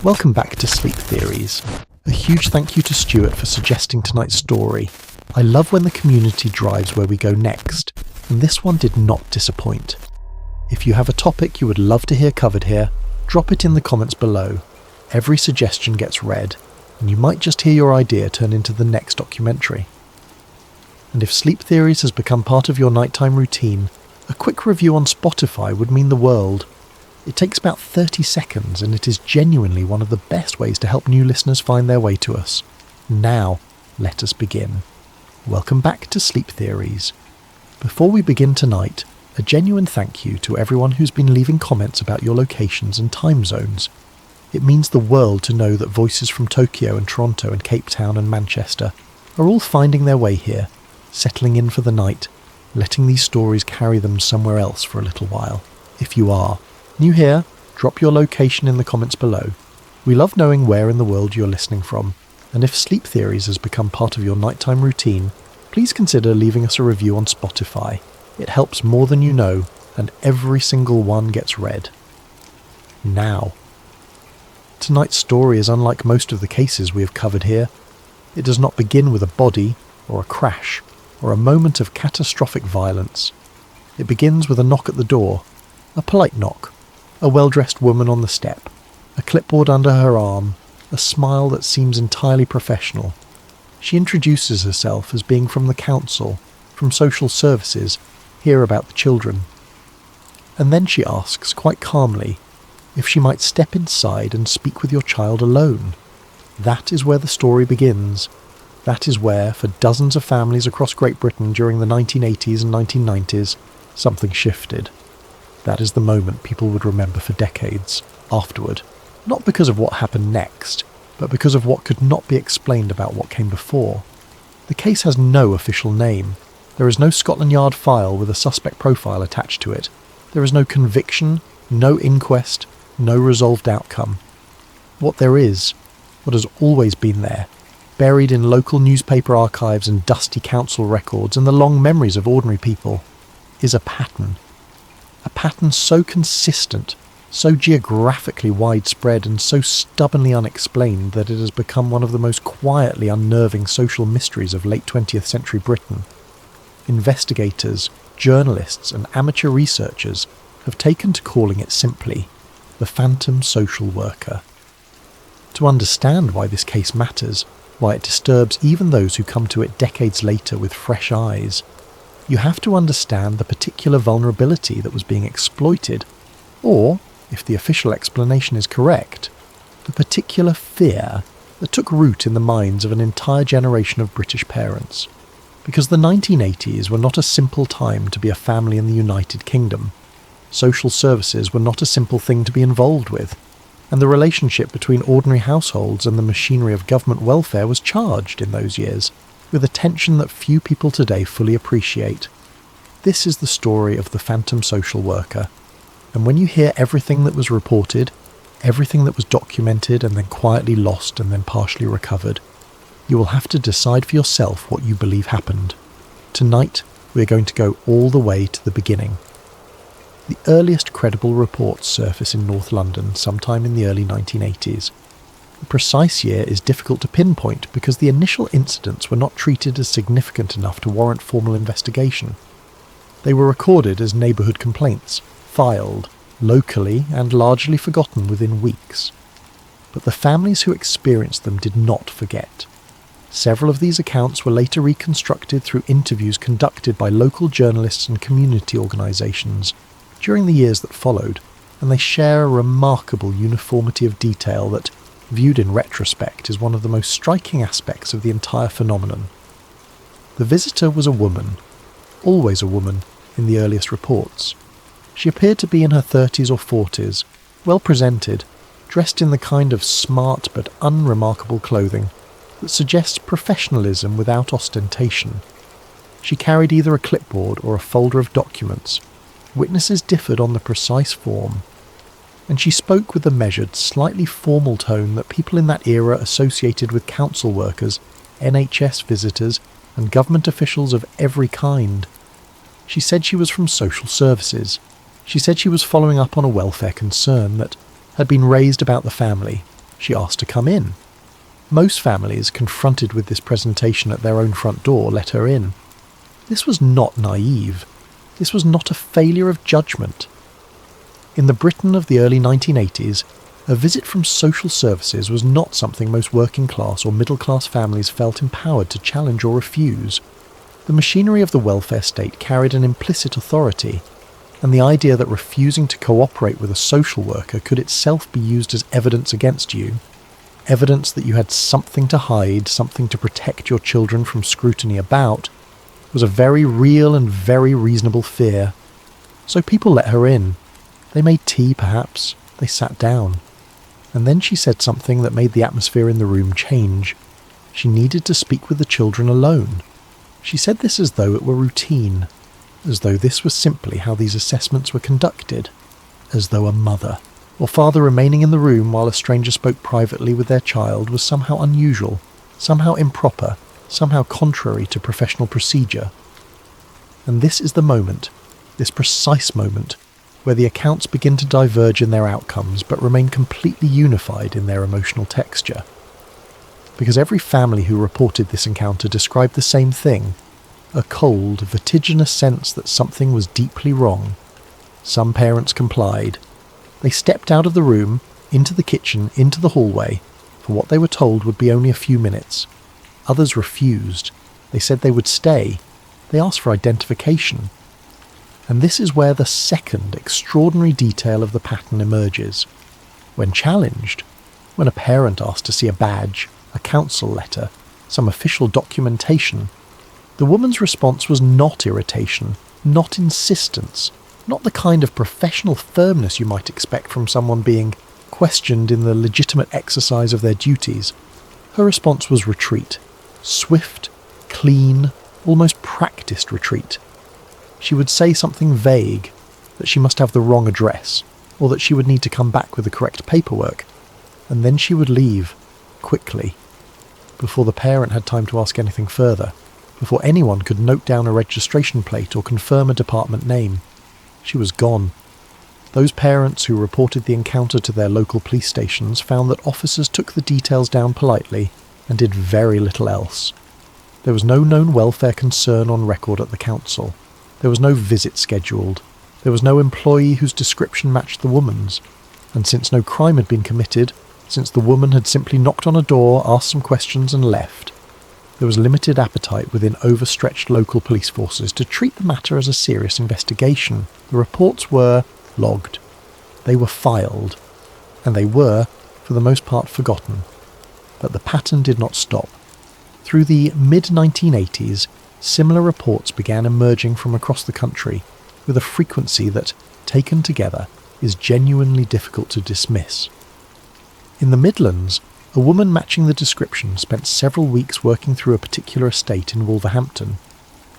Welcome back to Sleep Theories. A huge thank you to Stuart for suggesting tonight's story. I love when the community drives where we go next, and this one did not disappoint. If you have a topic you would love to hear covered here, drop it in the comments below. Every suggestion gets read, and you might just hear your idea turn into the next documentary. And if Sleep Theories has become part of your nighttime routine, a quick review on Spotify would mean the world. It takes about 30 seconds, and it is genuinely one of the best ways to help new listeners find their way to us. Now, let us begin. Welcome back to Sleep Theories. Before we begin tonight, a genuine thank you to everyone who's been leaving comments about your locations and time zones. It means the world to know that voices from Tokyo and Toronto and Cape Town and Manchester are all finding their way here, settling in for the night, letting these stories carry them somewhere else for a little while. If you are new here, drop your location in the comments below. We love knowing where in the world you're listening from, and if Sleep Theories has become part of your nighttime routine, please consider leaving us a review on Spotify. It helps more than you know, and every single one gets read. Now, tonight's story is unlike most of the cases we have covered here. It does not begin with a body, or a crash, or a moment of catastrophic violence. It begins with a knock at the door, a polite knock, a well-dressed woman on the step, a clipboard under her arm, a smile that seems entirely professional. She introduces herself as being from the council, from social services, here about the children. And then she asks, quite calmly, if she might step inside and speak with your child alone. That is where the story begins. That is where, for dozens of families across Great Britain during the 1980s and 1990s, something shifted. That is the moment people would remember for decades afterward, not because of what happened next, but because of what could not be explained about what came before. The case has no official name. There is no Scotland Yard file with a suspect profile attached to it. There is no conviction, no inquest, no resolved outcome. What there is, what has always been there, buried in local newspaper archives and dusty council records and the long memories of ordinary people, is a pattern. A pattern so consistent, so geographically widespread and so stubbornly unexplained that it has become one of the most quietly unnerving social mysteries of late 20th century Britain. Investigators, journalists and amateur researchers have taken to calling it simply the phantom social worker. To understand why this case matters, why it disturbs even those who come to it decades later with fresh eyes, you have to understand the particular vulnerability that was being exploited, or, if the official explanation is correct, the particular fear that took root in the minds of an entire generation of British parents. Because the 1980s were not a simple time to be a family in the United Kingdom. Social services were not a simple thing to be involved with, and the relationship between ordinary households and the machinery of government welfare was charged in those years, with a tension that few people today fully appreciate. This is the story of the phantom social worker, and when you hear everything that was reported, everything that was documented and then quietly lost and then partially recovered, you will have to decide for yourself what you believe happened. Tonight, we are going to go all the way to the beginning. The earliest credible reports surface in North London sometime in the early 1980s. The precise year is difficult to pinpoint because the initial incidents were not treated as significant enough to warrant formal investigation. They were recorded as neighbourhood complaints, filed, locally and largely forgotten within weeks. But the families who experienced them did not forget. Several of these accounts were later reconstructed through interviews conducted by local journalists and community organisations during the years that followed, and they share a remarkable uniformity of detail that, viewed in retrospect, is one of the most striking aspects of the entire phenomenon. The visitor was a woman, always a woman, in the earliest reports. She appeared to be in her 30s or 40s, well presented, dressed in the kind of smart but unremarkable clothing that suggests professionalism without ostentation. She carried either a clipboard or a folder of documents. Witnesses differed on the precise form, and she spoke with the measured, slightly formal tone that people in that era associated with council workers, NHS visitors, and government officials of every kind. She said she was from social services. She said she was following up on a welfare concern that had been raised about the family. She asked to come in. Most families, confronted with this presentation at their own front door, let her in. This was not naive. This was not a failure of judgment. In the Britain of the early 1980s, a visit from social services was not something most working-class or middle-class families felt empowered to challenge or refuse. The machinery of the welfare state carried an implicit authority, and the idea that refusing to cooperate with a social worker could itself be used as evidence against you, evidence that you had something to hide, something to protect your children from scrutiny about, was a very real and very reasonable fear. So people let her in. They made tea, perhaps. They sat down. And then she said something that made the atmosphere in the room change. She needed to speak with the children alone. She said this as though it were routine, as though this was simply how these assessments were conducted, as though a mother or father remaining in the room while a stranger spoke privately with their child was somehow unusual, somehow improper, somehow contrary to professional procedure. And this is the moment, this precise moment, where the accounts begin to diverge in their outcomes but remain completely unified in their emotional texture. Because every family who reported this encounter described the same thing, a cold, vertiginous sense that something was deeply wrong. Some parents complied. They stepped out of the room, into the kitchen, into the hallway, for what they were told would be only a few minutes. Others refused. They said they would stay. They asked for identification. And this is where the second extraordinary detail of the pattern emerges. When challenged, when a parent asked to see a badge, a council letter, some official documentation, the woman's response was not irritation, not insistence, not the kind of professional firmness you might expect from someone being questioned in the legitimate exercise of their duties. Her response was retreat. Swift, clean, almost practiced retreat. She would say something vague, that she must have the wrong address, or that she would need to come back with the correct paperwork, and then she would leave, quickly, before the parent had time to ask anything further, before anyone could note down a registration plate or confirm a department name. She was gone. Those parents who reported the encounter to their local police stations found that officers took the details down politely and did very little else. There was no known welfare concern on record at the council. There was no visit scheduled. There was no employee whose description matched the woman's. And since no crime had been committed, since the woman had simply knocked on a door, asked some questions and left, there was limited appetite within overstretched local police forces to treat the matter as a serious investigation. The reports were logged. They were filed. And they were, for the most part, forgotten. But the pattern did not stop. Through the mid-1980s, similar reports began emerging from across the country with a frequency that, taken together, is genuinely difficult to dismiss. In the Midlands, a woman matching the description spent several weeks working through a particular estate in Wolverhampton,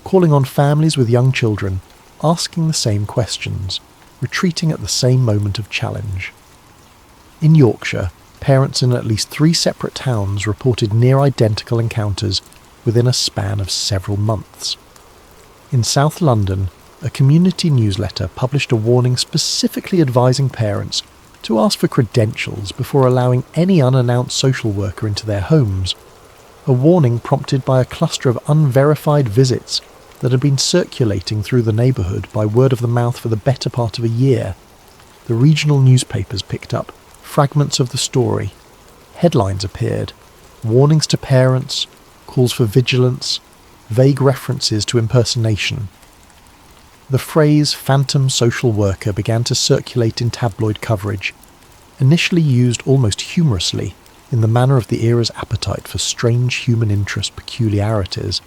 calling on families with young children, asking the same questions, retreating at the same moment of challenge. In Yorkshire, parents in at least 3 separate towns reported near-identical encounters within a span of several months. In South London, a community newsletter published a warning specifically advising parents to ask for credentials before allowing any unannounced social worker into their homes, a warning prompted by a cluster of unverified visits that had been circulating through the neighbourhood by word of the mouth for the better part of a year. The regional newspapers picked up fragments of the story. Headlines appeared, warnings to parents, calls for vigilance, vague references to impersonation. The phrase phantom social worker began to circulate in tabloid coverage, initially used almost humorously in the manner of the era's appetite for strange human interest peculiarities,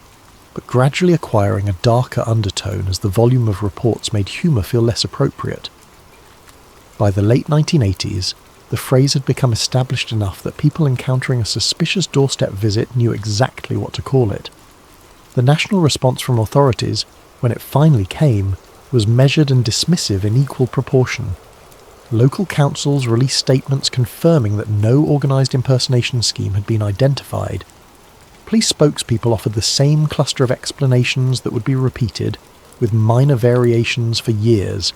but gradually acquiring a darker undertone as the volume of reports made humour feel less appropriate. By the late 1980s, the phrase had become established enough that people encountering a suspicious doorstep visit knew exactly what to call it. The national response from authorities, when it finally came, was measured and dismissive in equal proportion. Local councils released statements confirming that no organised impersonation scheme had been identified. Police spokespeople offered the same cluster of explanations that would be repeated, with minor variations for years,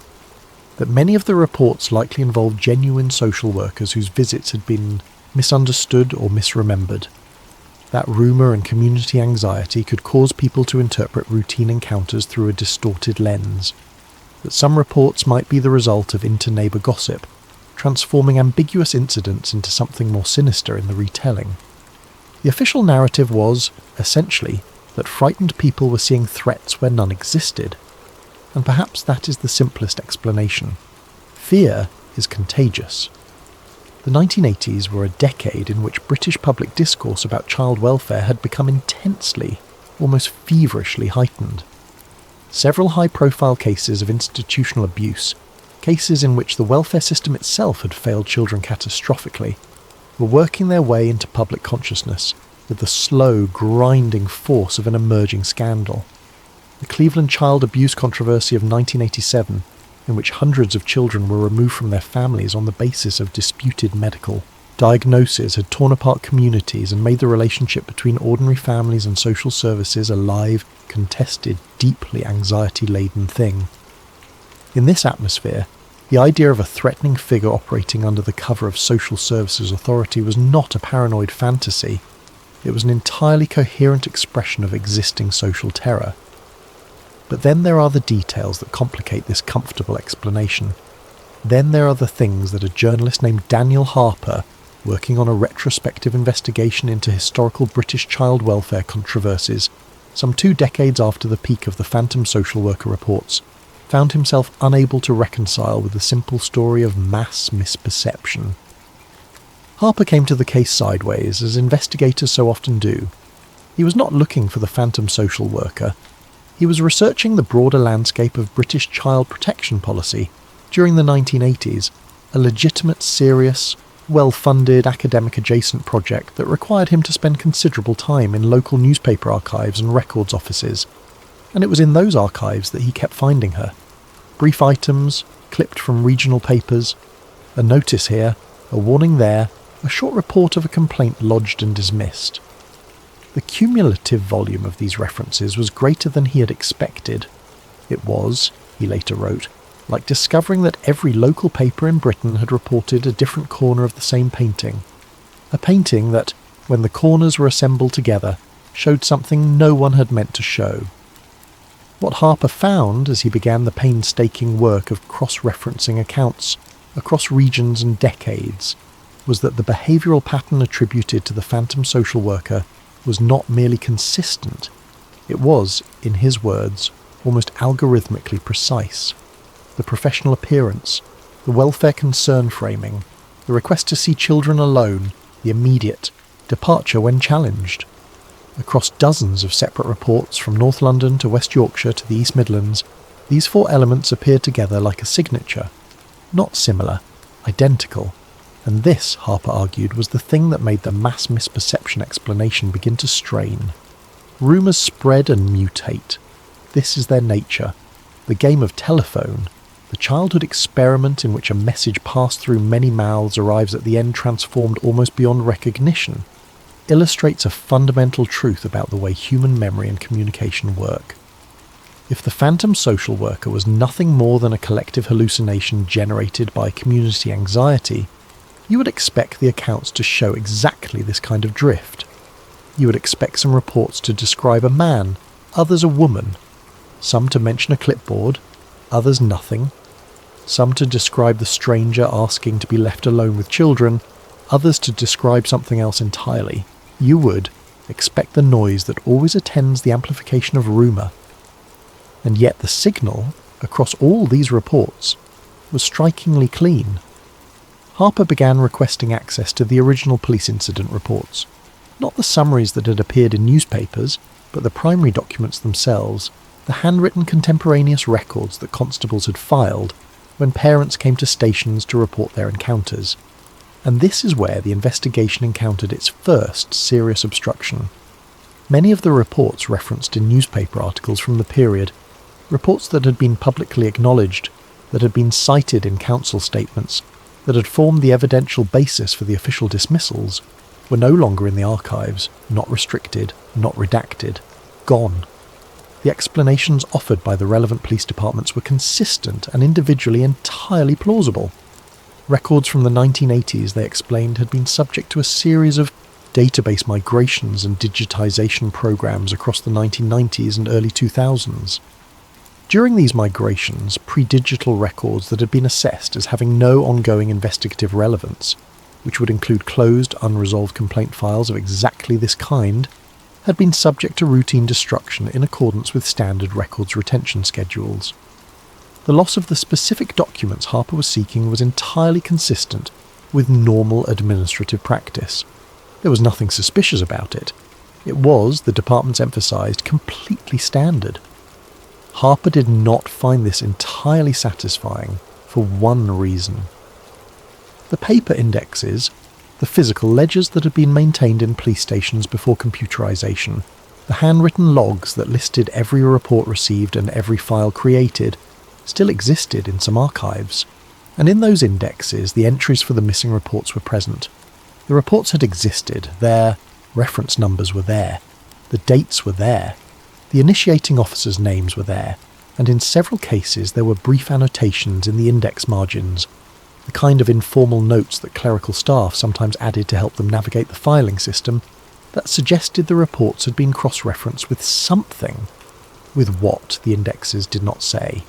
that many of the reports likely involved genuine social workers whose visits had been misunderstood or misremembered. That rumour and community anxiety could cause people to interpret routine encounters through a distorted lens. That some reports might be the result of inter-neighbour gossip, transforming ambiguous incidents into something more sinister in the retelling. The official narrative was, essentially, that frightened people were seeing threats where none existed. And perhaps that is the simplest explanation. Fear is contagious. The 1980s were a decade in which British public discourse about child welfare had become intensely, almost feverishly heightened. Several high-profile cases of institutional abuse, cases in which the welfare system itself had failed children catastrophically, were working their way into public consciousness with the slow, grinding force of an emerging scandal. The Cleveland child abuse controversy of 1987, in which hundreds of children were removed from their families on the basis of disputed medical diagnoses, had torn apart communities and made the relationship between ordinary families and social services a live, contested, deeply anxiety-laden thing. In this atmosphere, the idea of a threatening figure operating under the cover of social services authority was not a paranoid fantasy. It was an entirely coherent expression of existing social terror. But then there are the details that complicate this comfortable explanation. Then there are the things that a journalist named Daniel Harper, working on a retrospective investigation into historical British child welfare controversies, some 2 decades after the peak of the phantom social worker reports, found himself unable to reconcile with the simple story of mass misperception. Harper came to the case sideways, as investigators so often do. He was not looking for the phantom social worker. He was researching the broader landscape of British child protection policy during the 1980s, a legitimate, serious, well-funded academic-adjacent project that required him to spend considerable time in local newspaper archives and records offices. And it was in those archives that he kept finding her. Brief items, clipped from regional papers, a notice here, a warning there, a short report of a complaint lodged and dismissed. The cumulative volume of these references was greater than he had expected. It was, he later wrote, like discovering that every local paper in Britain had reported a different corner of the same painting. A painting that, when the corners were assembled together, showed something no one had meant to show. What Harper found as he began the painstaking work of cross-referencing accounts across regions and decades was that the behavioural pattern attributed to the phantom social worker was not merely consistent, it was, in his words, almost algorithmically precise. The professional appearance, the welfare concern framing, the request to see children alone, the immediate, departure when challenged. Across dozens of separate reports from North London to West Yorkshire to the East Midlands, these 4 elements appeared together like a signature. Not similar, identical. And this, Harper argued, was the thing that made the mass misperception explanation begin to strain. Rumours spread and mutate. This is their nature. The game of telephone, the childhood experiment in which a message passed through many mouths arrives at the end transformed almost beyond recognition, illustrates a fundamental truth about the way human memory and communication work. If the phantom social worker was nothing more than a collective hallucination generated by community anxiety, you would expect the accounts to show exactly this kind of drift. You would expect some reports to describe a man, others a woman, some to mention a clipboard, others nothing, some to describe the stranger asking to be left alone with children, others to describe something else entirely. You would expect the noise that always attends the amplification of rumour. And yet the signal, across all these reports, was strikingly clean. Harper began requesting access to the original police incident reports, not the summaries that had appeared in newspapers, but the primary documents themselves, the handwritten contemporaneous records that constables had filed when parents came to stations to report their encounters. And this is where the investigation encountered its first serious obstruction. Many of the reports referenced in newspaper articles from the period, reports that had been publicly acknowledged, that had been cited in council statements, that had formed the evidential basis for the official dismissals, were no longer in the archives, not restricted, not redacted, gone. The explanations offered by the relevant police departments were consistent and individually entirely plausible. Records from the 1980s, they explained, had been subject to a series of database migrations and digitization programs across the 1990s and early 2000s. During these migrations, pre-digital records that had been assessed as having no ongoing investigative relevance, which would include closed, unresolved complaint files of exactly this kind, had been subject to routine destruction in accordance with standard records retention schedules. The loss of the specific documents Harper was seeking was entirely consistent with normal administrative practice. There was nothing suspicious about it. It was, the departments emphasised, completely standard. Harper did not find this entirely satisfying for one reason. The paper indexes, the physical ledgers that had been maintained in police stations before computerization, the handwritten logs that listed every report received and every file created, still existed in some archives, and in those indexes the entries for the missing reports were present. The reports had existed, their reference numbers were there, the dates were there, the initiating officers' names were there, and in several cases there were brief annotations in the index margins, the kind of informal notes that clerical staff sometimes added to help them navigate the filing system, that suggested the reports had been cross-referenced with something. With what, the indexes did not say.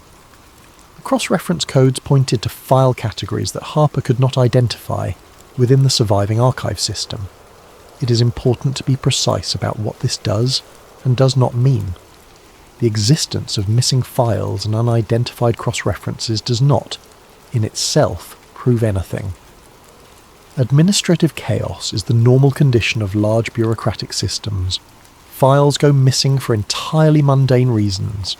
The cross-reference codes pointed to file categories that Harper could not identify within the surviving archive system. It is important to be precise about what this does and does not mean. The existence of missing files and unidentified cross-references does not, in itself, prove anything. Administrative chaos is the normal condition of large bureaucratic systems. Files go missing for entirely mundane reasons.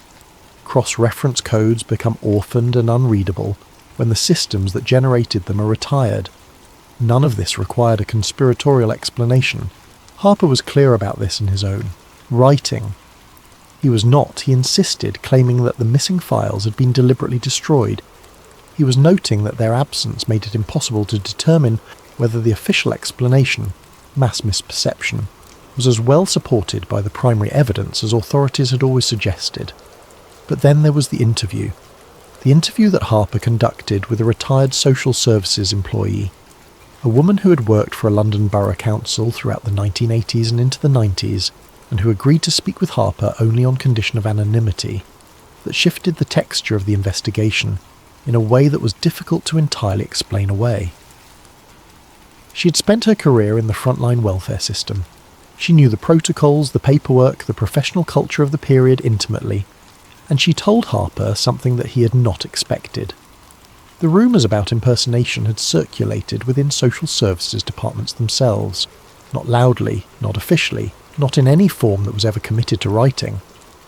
Cross-reference codes become orphaned and unreadable when the systems that generated them are retired. None of this required a conspiratorial explanation. Harper was clear about this in his own writing. He was not, he insisted, claiming that the missing files had been deliberately destroyed. He was noting that their absence made it impossible to determine whether the official explanation, mass misperception, was as well supported by the primary evidence as authorities had always suggested. But then there was the interview that Harper conducted with a retired social services employee, a woman who had worked for a London Borough Council throughout the 1980s and into the 90s, and who agreed to speak with Harper only on condition of anonymity, that shifted the texture of the investigation in a way that was difficult to entirely explain away. She had spent her career in the frontline welfare system. She knew the protocols, the paperwork, the professional culture of the period intimately, and she told Harper something that he had not expected. The rumours about impersonation had circulated within social services departments themselves, not loudly, not officially, not in any form that was ever committed to writing,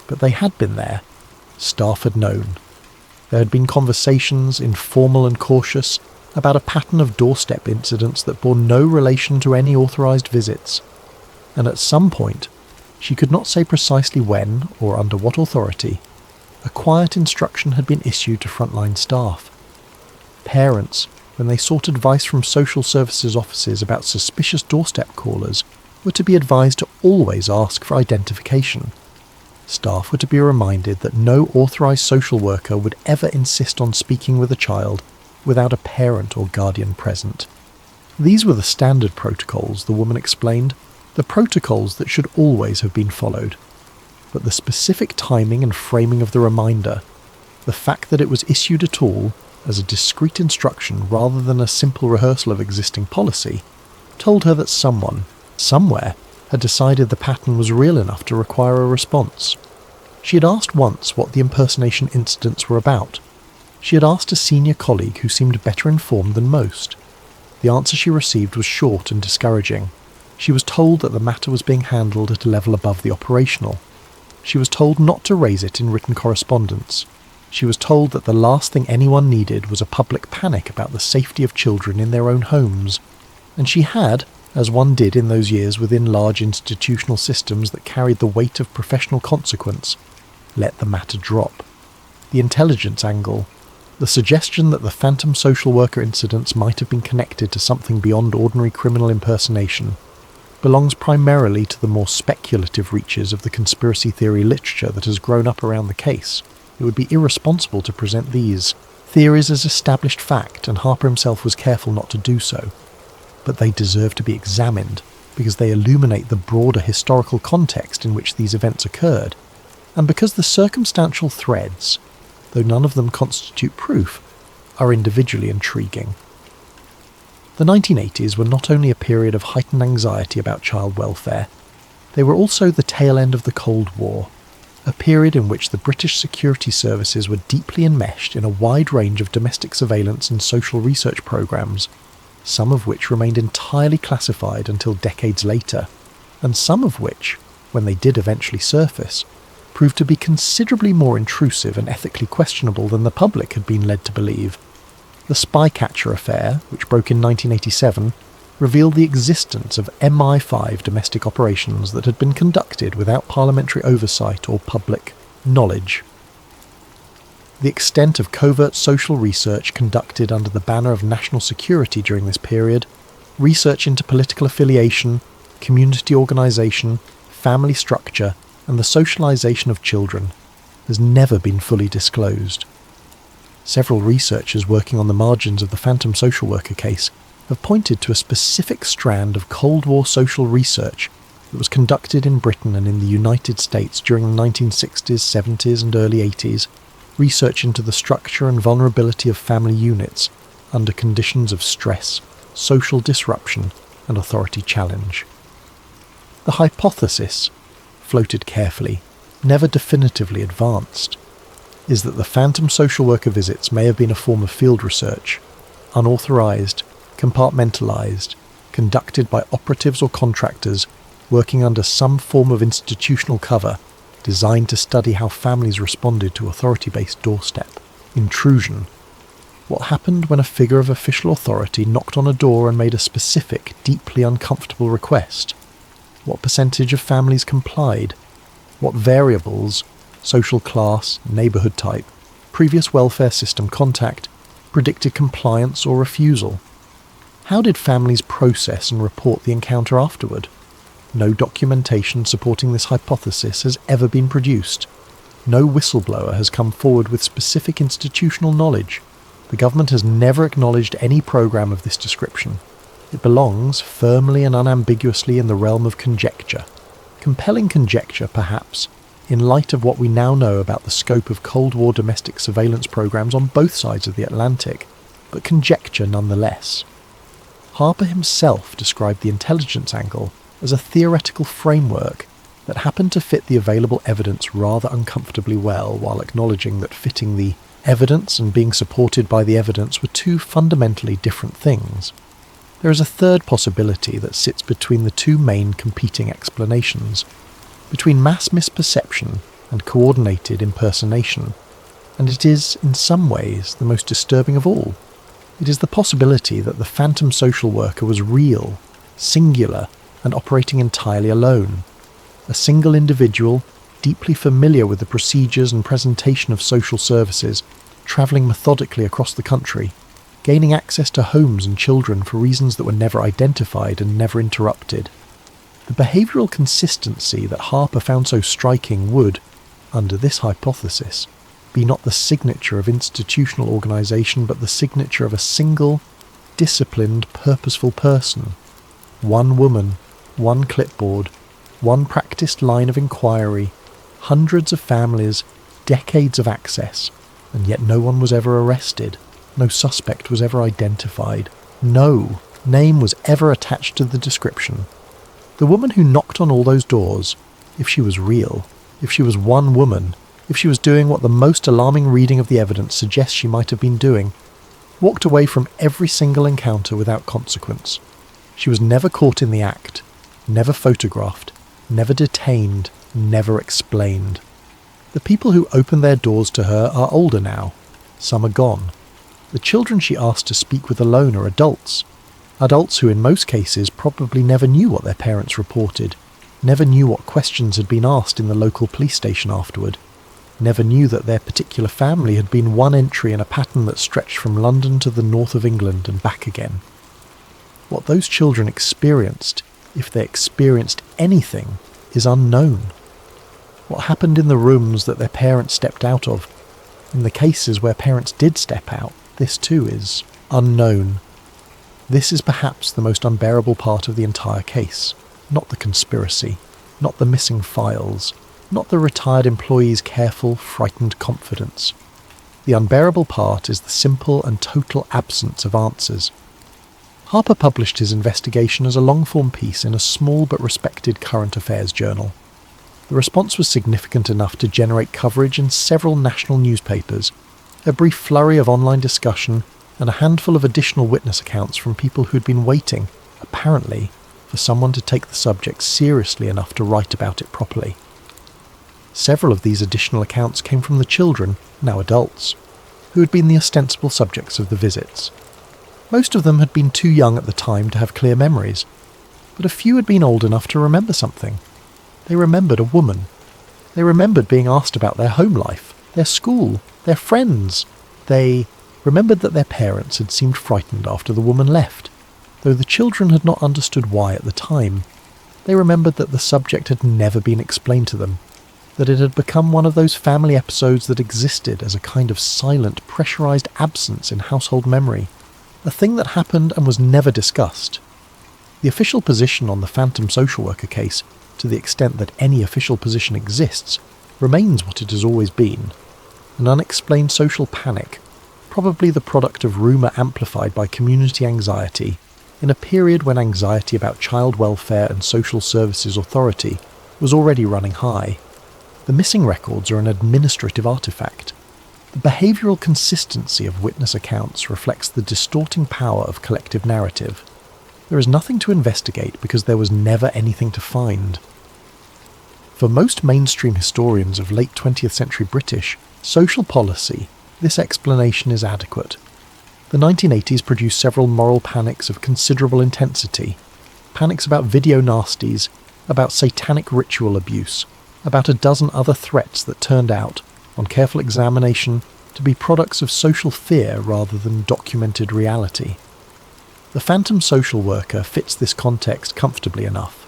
but they had been there. Staff had known. There had been conversations, informal and cautious, about a pattern of doorstep incidents that bore no relation to any authorised visits, and at some point, she could not say precisely when or under what authority, a quiet instruction had been issued to frontline staff. Parents, when they sought advice from social services offices about suspicious doorstep callers, were to be advised to always ask for identification. Staff were to be reminded that no authorised social worker would ever insist on speaking with a child without a parent or guardian present. These were the standard protocols, the woman explained, the protocols that should always have been followed. But the specific timing and framing of the reminder, the fact that it was issued at all as a discrete instruction rather than a simple rehearsal of existing policy, told her that someone, somewhere, had decided the pattern was real enough to require a response. She had asked once what the impersonation incidents were about. She had asked a senior colleague who seemed better informed than most. The answer she received was short and discouraging. She was told that the matter was being handled at a level above the operational. She was told not to raise it in written correspondence. She was told that the last thing anyone needed was a public panic about the safety of children in their own homes. And she had, as one did in those years within large institutional systems that carried the weight of professional consequence, let the matter drop. The intelligence angle, the suggestion that the phantom social worker incidents might have been connected to something beyond ordinary criminal impersonation, belongs primarily to the more speculative reaches of the conspiracy theory literature that has grown up around the case. It would be irresponsible to present these theories as established fact, and Harper himself was careful not to do so. But they deserve to be examined because they illuminate the broader historical context in which these events occurred, and because the circumstantial threads, though none of them constitute proof, are individually intriguing. The 1980s were not only a period of heightened anxiety about child welfare, they were also the tail end of the Cold War, a period in which the British security services were deeply enmeshed in a wide range of domestic surveillance and social research programs, some of which remained entirely classified until decades later, and some of which, when they did eventually surface, proved to be considerably more intrusive and ethically questionable than the public had been led to believe. The Spycatcher affair, which broke in 1987, revealed the existence of MI5 domestic operations that had been conducted without parliamentary oversight or public knowledge. The extent of covert social research conducted under the banner of national security during this period, research into political affiliation, community organisation, family structure, and the socialisation of children, has never been fully disclosed. Several researchers working on the margins of the Phantom Social Worker case have pointed to a specific strand of Cold War social research that was conducted in Britain and in the United States during the 1960s, 70s and early 80s, research into the structure and vulnerability of family units under conditions of stress, social disruption and authority challenge. The hypothesis, floated carefully, never definitively advanced, is that the phantom social worker visits may have been a form of field research, unauthorized, compartmentalized, conducted by operatives or contractors working under some form of institutional cover, designed to study how families responded to authority-based doorstep, intrusion. What happened when a figure of official authority knocked on a door and made a specific, deeply uncomfortable request? What percentage of families complied? What variables, social class, neighbourhood type, previous welfare system contact, predicted compliance or refusal? How did families process and report the encounter afterward? No documentation supporting this hypothesis has ever been produced. No whistleblower has come forward with specific institutional knowledge. The government has never acknowledged any programme of this description. It belongs, firmly and unambiguously, in the realm of conjecture. Compelling conjecture, perhaps, in light of what we now know about the scope of Cold War domestic surveillance programs on both sides of the Atlantic, but conjecture nonetheless. Harper himself described the intelligence angle as a theoretical framework that happened to fit the available evidence rather uncomfortably well, while acknowledging that fitting the evidence and being supported by the evidence were two fundamentally different things. There is a third possibility that sits between the two main competing explanations, between mass misperception and coordinated impersonation, and it is, in some ways, the most disturbing of all. It is the possibility that the phantom social worker was real, singular, and operating entirely alone. A single individual, deeply familiar with the procedures and presentation of social services, travelling methodically across the country, gaining access to homes and children for reasons that were never identified and never interrupted. The behavioural consistency that Harper found so striking would, under this hypothesis, be not the signature of institutional organisation but the signature of a single, disciplined, purposeful person. One woman, one clipboard, one practised line of inquiry, hundreds of families, decades of access, and yet no one was ever arrested, no suspect was ever identified, no name was ever attached to the description. The woman who knocked on all those doors, if she was real, if she was one woman, if she was doing what the most alarming reading of the evidence suggests she might have been doing, walked away from every single encounter without consequence. She was never caught in the act, never photographed, never detained, never explained. The people who opened their doors to her are older now. Some are gone. The children she asked to speak with alone are adults. Adults who in most cases probably never knew what their parents reported, never knew what questions had been asked in the local police station afterward, never knew that their particular family had been one entry in a pattern that stretched from London to the north of England and back again. What those children experienced, if they experienced anything, is unknown. What happened in the rooms that their parents stepped out of, In the cases where parents did step out, this too is unknown. This is perhaps the most unbearable part of the entire case, not the conspiracy, not the missing files, not the retired employee's careful, frightened confidence. The unbearable part is the simple and total absence of answers. Harper published his investigation as a long-form piece in a small but respected current affairs journal. The response was significant enough to generate coverage in several national newspapers, a brief flurry of online discussion, and a handful of additional witness accounts from people who'd been waiting, apparently, for someone to take the subject seriously enough to write about it properly. Several of these additional accounts came from the children, now adults, who had been the ostensible subjects of the visits. Most of them had been too young at the time to have clear memories, but a few had been old enough to remember something. They remembered a woman. They remembered being asked about their home life, their school, their friends. They remembered that their parents had seemed frightened after the woman left, though the children had not understood why at the time. They remembered that the subject had never been explained to them, that it had become one of those family episodes that existed as a kind of silent, pressurized absence in household memory, a thing that happened and was never discussed. The official position on the phantom social worker case, to the extent that any official position exists, remains what it has always been: an unexplained social panic, probably the product of rumour amplified by community anxiety, in a period when anxiety about child welfare and social services authority was already running high. The missing records are an administrative artifact. The behavioural consistency of witness accounts reflects the distorting power of collective narrative. There is nothing to investigate because there was never anything to find. For most mainstream historians of late 20th century British social policy, this explanation is adequate. The 1980s produced several moral panics of considerable intensity, panics about video nasties, about satanic ritual abuse, about a dozen other threats that turned out, on careful examination, to be products of social fear rather than documented reality. The phantom social worker fits this context comfortably enough.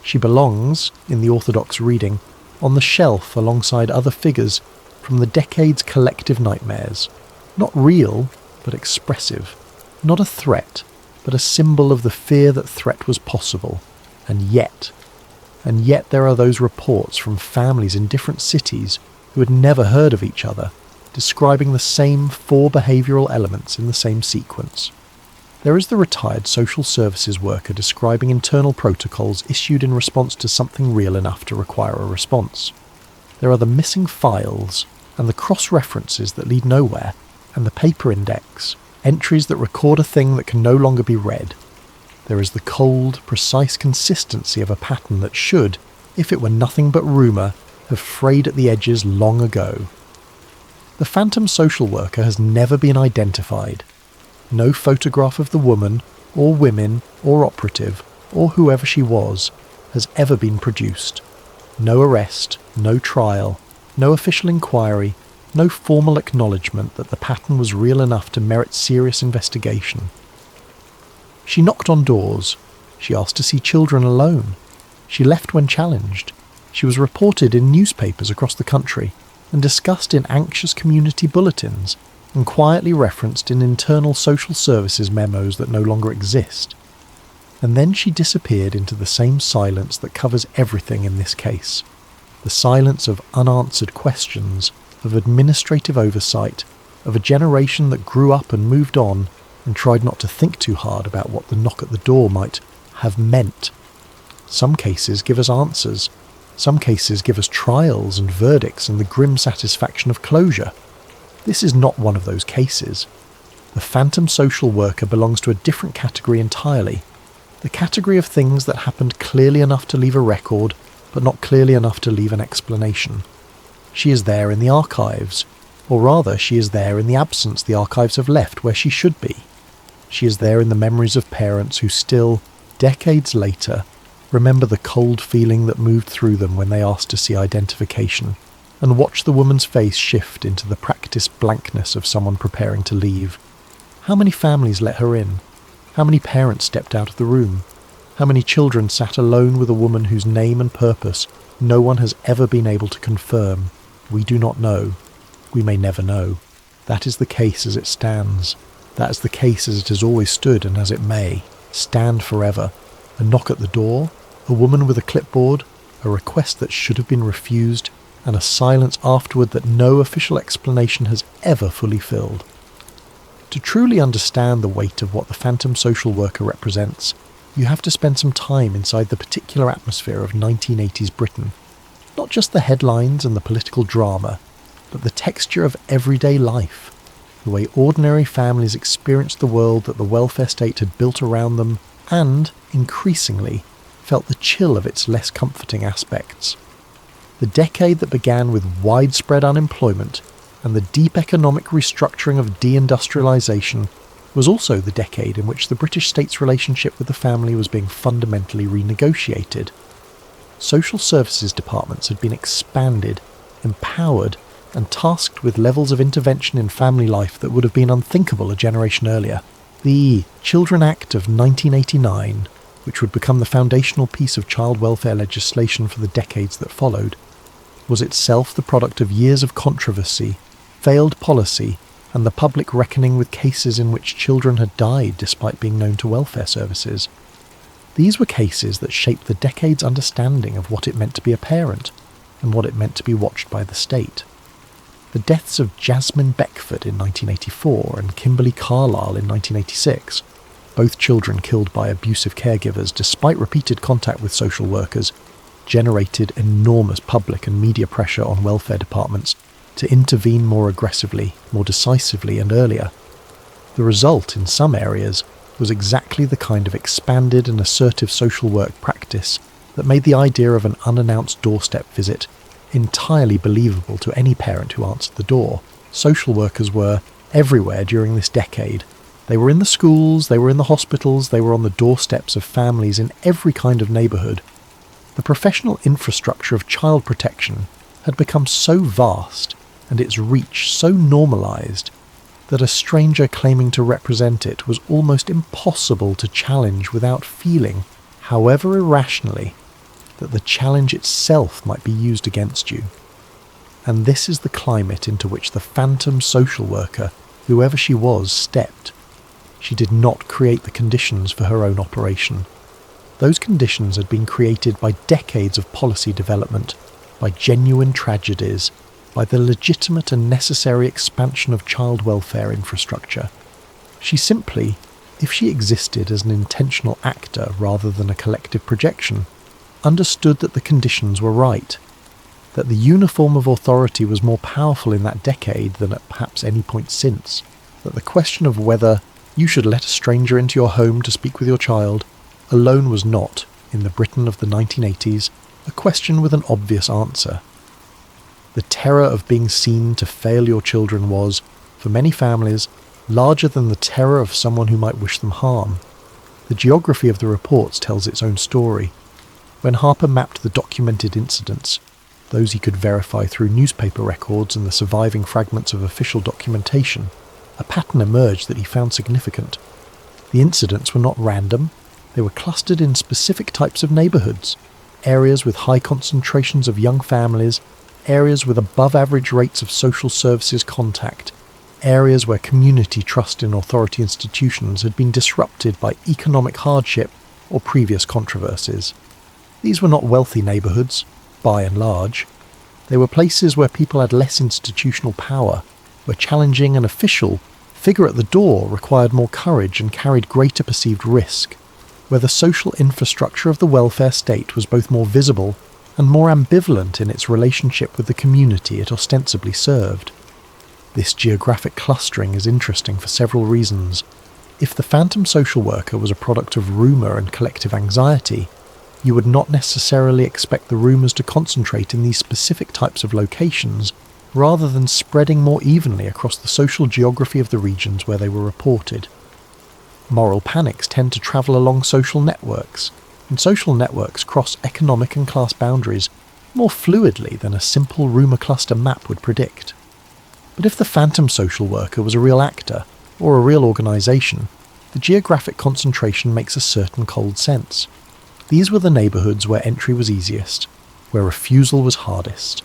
She belongs, in the orthodox reading, on the shelf alongside other figures from the decade's collective nightmares. Not real, but expressive. Not a threat, but a symbol of the fear that threat was possible. And yet there are those reports from families in different cities who had never heard of each other, describing the same 4 behavioural elements in the same sequence. There is the retired social services worker describing internal protocols issued in response to something real enough to require a response. There are the missing files, and the cross-references that lead nowhere, and the paper index, entries that record a thing that can no longer be read. There is the cold, precise consistency of a pattern that should, if it were nothing but rumour, have frayed at the edges long ago. The phantom social worker has never been identified. No photograph of the woman, or women, or operative, or whoever she was, has ever been produced. No arrest, no trial, no official inquiry, no formal acknowledgement that the pattern was real enough to merit serious investigation. She knocked on doors. She asked to see children alone. She left when challenged. She was reported in newspapers across the country and discussed in anxious community bulletins and quietly referenced in internal social services memos that no longer exist. And then she disappeared into the same silence that covers everything in this case. The silence of unanswered questions, of administrative oversight, of a generation that grew up and moved on and tried not to think too hard about what the knock at the door might have meant. Some cases give us answers. Some cases give us trials and verdicts and the grim satisfaction of closure. This is not one of those cases. The phantom social worker belongs to a different category entirely. The category of things that happened clearly enough to leave a record, but not clearly enough to leave an explanation. She is there in the archives, or rather she is there in the absence the archives have left where she should be. She is there in the memories of parents who still, decades later, remember the cold feeling that moved through them when they asked to see identification, and watch the woman's face shift into the practiced blankness of someone preparing to leave. How many families let her in? How many parents stepped out of the room? How many children sat alone with a woman whose name and purpose no one has ever been able to confirm? We do not know. We may never know. That is the case as it stands. That is the case as it has always stood and as it may stand forever. A knock at the door, a woman with a clipboard, a request that should have been refused, and a silence afterward that no official explanation has ever fully filled. To truly understand the weight of what the phantom social worker represents, you have to spend some time inside the particular atmosphere of 1980s Britain. Not just the headlines and the political drama, but the texture of everyday life, the way ordinary families experienced the world that the welfare state had built around them, and, increasingly, felt the chill of its less comforting aspects. The decade that began with widespread unemployment and the deep economic restructuring of deindustrialization was also the decade in which the British state's relationship with the family was being fundamentally renegotiated. Social services departments had been expanded, empowered, and tasked with levels of intervention in family life that would have been unthinkable a generation earlier. The Children Act of 1989, which would become the foundational piece of child welfare legislation for the decades that followed, was itself the product of years of controversy, failed policy, and the public reckoning with cases in which children had died despite being known to welfare services. These were cases that shaped the decade's understanding of what it meant to be a parent, and what it meant to be watched by the state. The deaths of Jasmine Beckford in 1984 and Kimberly Carlisle in 1986, both children killed by abusive caregivers despite repeated contact with social workers, generated enormous public and media pressure on welfare departments to intervene more aggressively, more decisively and earlier. The result, in some areas, was exactly the kind of expanded and assertive social work practice that made the idea of an unannounced doorstep visit entirely believable to any parent who answered the door. Social workers were everywhere during this decade. They were in the schools, they were in the hospitals, they were on the doorsteps of families in every kind of neighbourhood. The professional infrastructure of child protection had become so vast and its reach so normalised that a stranger claiming to represent it was almost impossible to challenge without feeling, however irrationally, that the challenge itself might be used against you. And this is the climate into which the phantom social worker, whoever she was, stepped. She did not create the conditions for her own operation. Those conditions had been created by decades of policy development, by genuine tragedies, by the legitimate and necessary expansion of child welfare infrastructure. She simply, if she existed as an intentional actor rather than a collective projection, understood that the conditions were right, that the uniform of authority was more powerful in that decade than at perhaps any point since, that the question of whether you should let a stranger into your home to speak with your child alone was not, in the Britain of the 1980s, a question with an obvious answer. The terror of being seen to fail your children was, for many families, larger than the terror of someone who might wish them harm. The geography of the reports tells its own story. When Harper mapped the documented incidents, those he could verify through newspaper records and the surviving fragments of official documentation, a pattern emerged that he found significant. The incidents were not random. They were clustered in specific types of neighbourhoods, areas with high concentrations of young families, areas with above-average rates of social services contact, areas where community trust in authority institutions had been disrupted by economic hardship or previous controversies. These were not wealthy neighbourhoods, by and large. They were places where people had less institutional power, where challenging an official figure at the door required more courage and carried greater perceived risk, where the social infrastructure of the welfare state was both more visible and more ambivalent in its relationship with the community it ostensibly served. This geographic clustering is interesting for several reasons. If the phantom social worker was a product of rumour and collective anxiety, you would not necessarily expect the rumours to concentrate in these specific types of locations, rather than spreading more evenly across the social geography of the regions where they were reported. Moral panics tend to travel along social networks, and social networks cross economic and class boundaries more fluidly than a simple rumour cluster map would predict. But if the phantom social worker was a real actor, or a real organisation, the geographic concentration makes a certain cold sense. These were the neighbourhoods where entry was easiest, where refusal was hardest,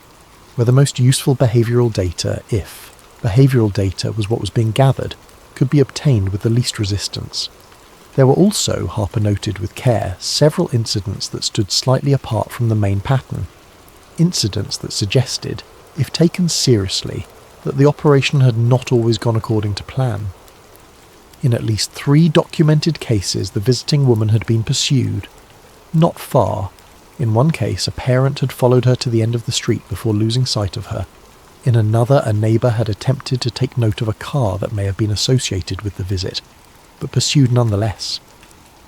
where the most useful behavioural data, if behavioural data was what was being gathered, could be obtained with the least resistance. There were also, Harper noted with care, several incidents that stood slightly apart from the main pattern. Incidents that suggested, if taken seriously, that the operation had not always gone according to plan. In at least 3 documented cases, the visiting woman had been pursued. Not far. In one case, a parent had followed her to the end of the street before losing sight of her. In another, a neighbour had attempted to take note of a car that may have been associated with the visit, but pursued nonetheless.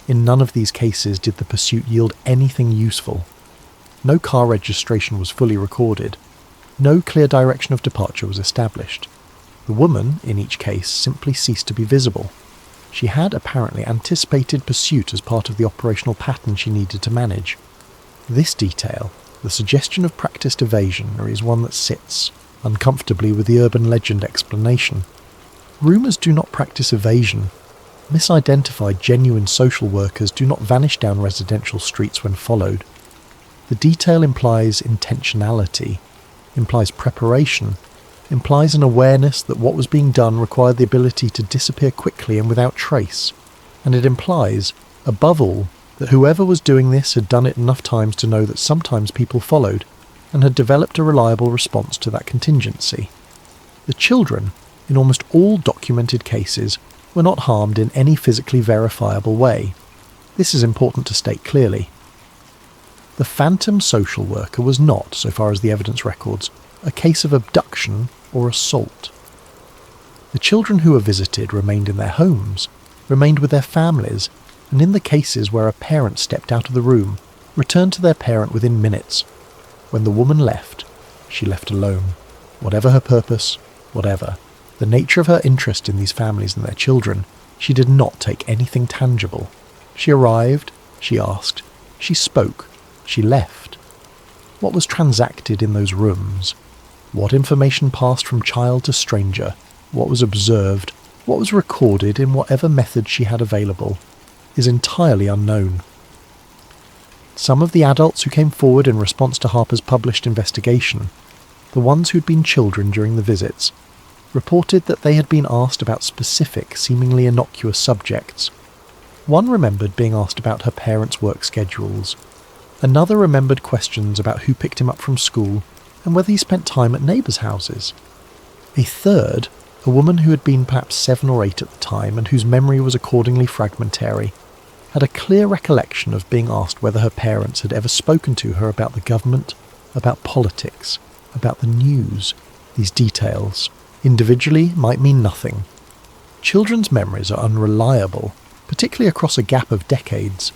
In none of these cases did the pursuit yield anything useful. No car registration was fully recorded. No clear direction of departure was established. The woman, in each case, simply ceased to be visible. She had apparently anticipated pursuit as part of the operational pattern she needed to manage. This detail, the suggestion of practiced evasion, is one that sits uncomfortably with the urban legend explanation. Rumours do not practice evasion. Misidentified genuine social workers do not vanish down residential streets when followed. The detail implies intentionality, implies preparation, implies an awareness that what was being done required the ability to disappear quickly and without trace, and it implies, above all, that whoever was doing this had done it enough times to know that sometimes people followed, and had developed a reliable response to that contingency. The children, in almost all documented cases, were not harmed in any physically verifiable way. This is important to state clearly. The phantom social worker was not, so far as the evidence records, a case of abduction or assault. The children who were visited remained in their homes, remained with their families, and in the cases where a parent stepped out of the room, returned to their parent within minutes. When the woman left, she left alone. Whatever her purpose, whatever the nature of her interest in these families and their children, she did not take anything tangible. She arrived, she asked, she spoke, she left. What was transacted in those rooms? What information passed from child to stranger? What was observed? What was recorded in whatever method she had available? Is entirely unknown. Some of the adults who came forward in response to Harper's published investigation, the ones who'd been children during the visits, reported that they had been asked about specific, seemingly innocuous subjects. One remembered being asked about her parents' work schedules. Another remembered questions about who picked him up from school and whether he spent time at neighbours' houses. A third, a woman who had been perhaps 7 or 8 at the time and whose memory was accordingly fragmentary, had a clear recollection of being asked whether her parents had ever spoken to her about the government, about politics, about the news. These details, individually, might mean nothing. Children's memories are unreliable, particularly across a gap of decades.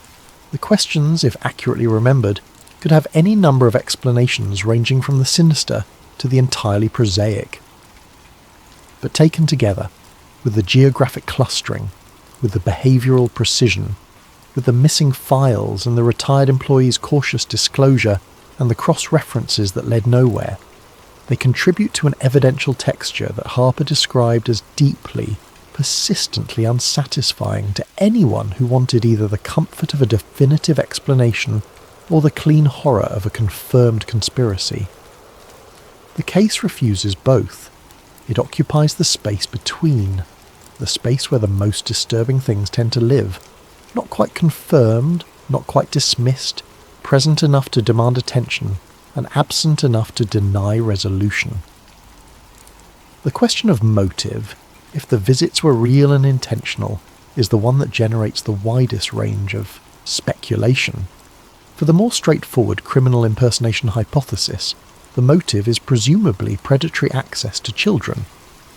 The questions, if accurately remembered, could have any number of explanations ranging from the sinister to the entirely prosaic. But taken together, with the geographic clustering, with the behavioural precision, with the missing files and the retired employee's cautious disclosure and the cross-references that led nowhere, they contribute to an evidential texture that Harper described as deeply, persistently unsatisfying to anyone who wanted either the comfort of a definitive explanation or the clean horror of a confirmed conspiracy. The case refuses both. It occupies the space between, the space where the most disturbing things tend to live, not quite confirmed, not quite dismissed, present enough to demand attention, and absent enough to deny resolution. The question of motive, if the visits were real and intentional, is the one that generates the widest range of speculation. For the more straightforward criminal impersonation hypothesis, the motive is presumably predatory access to children,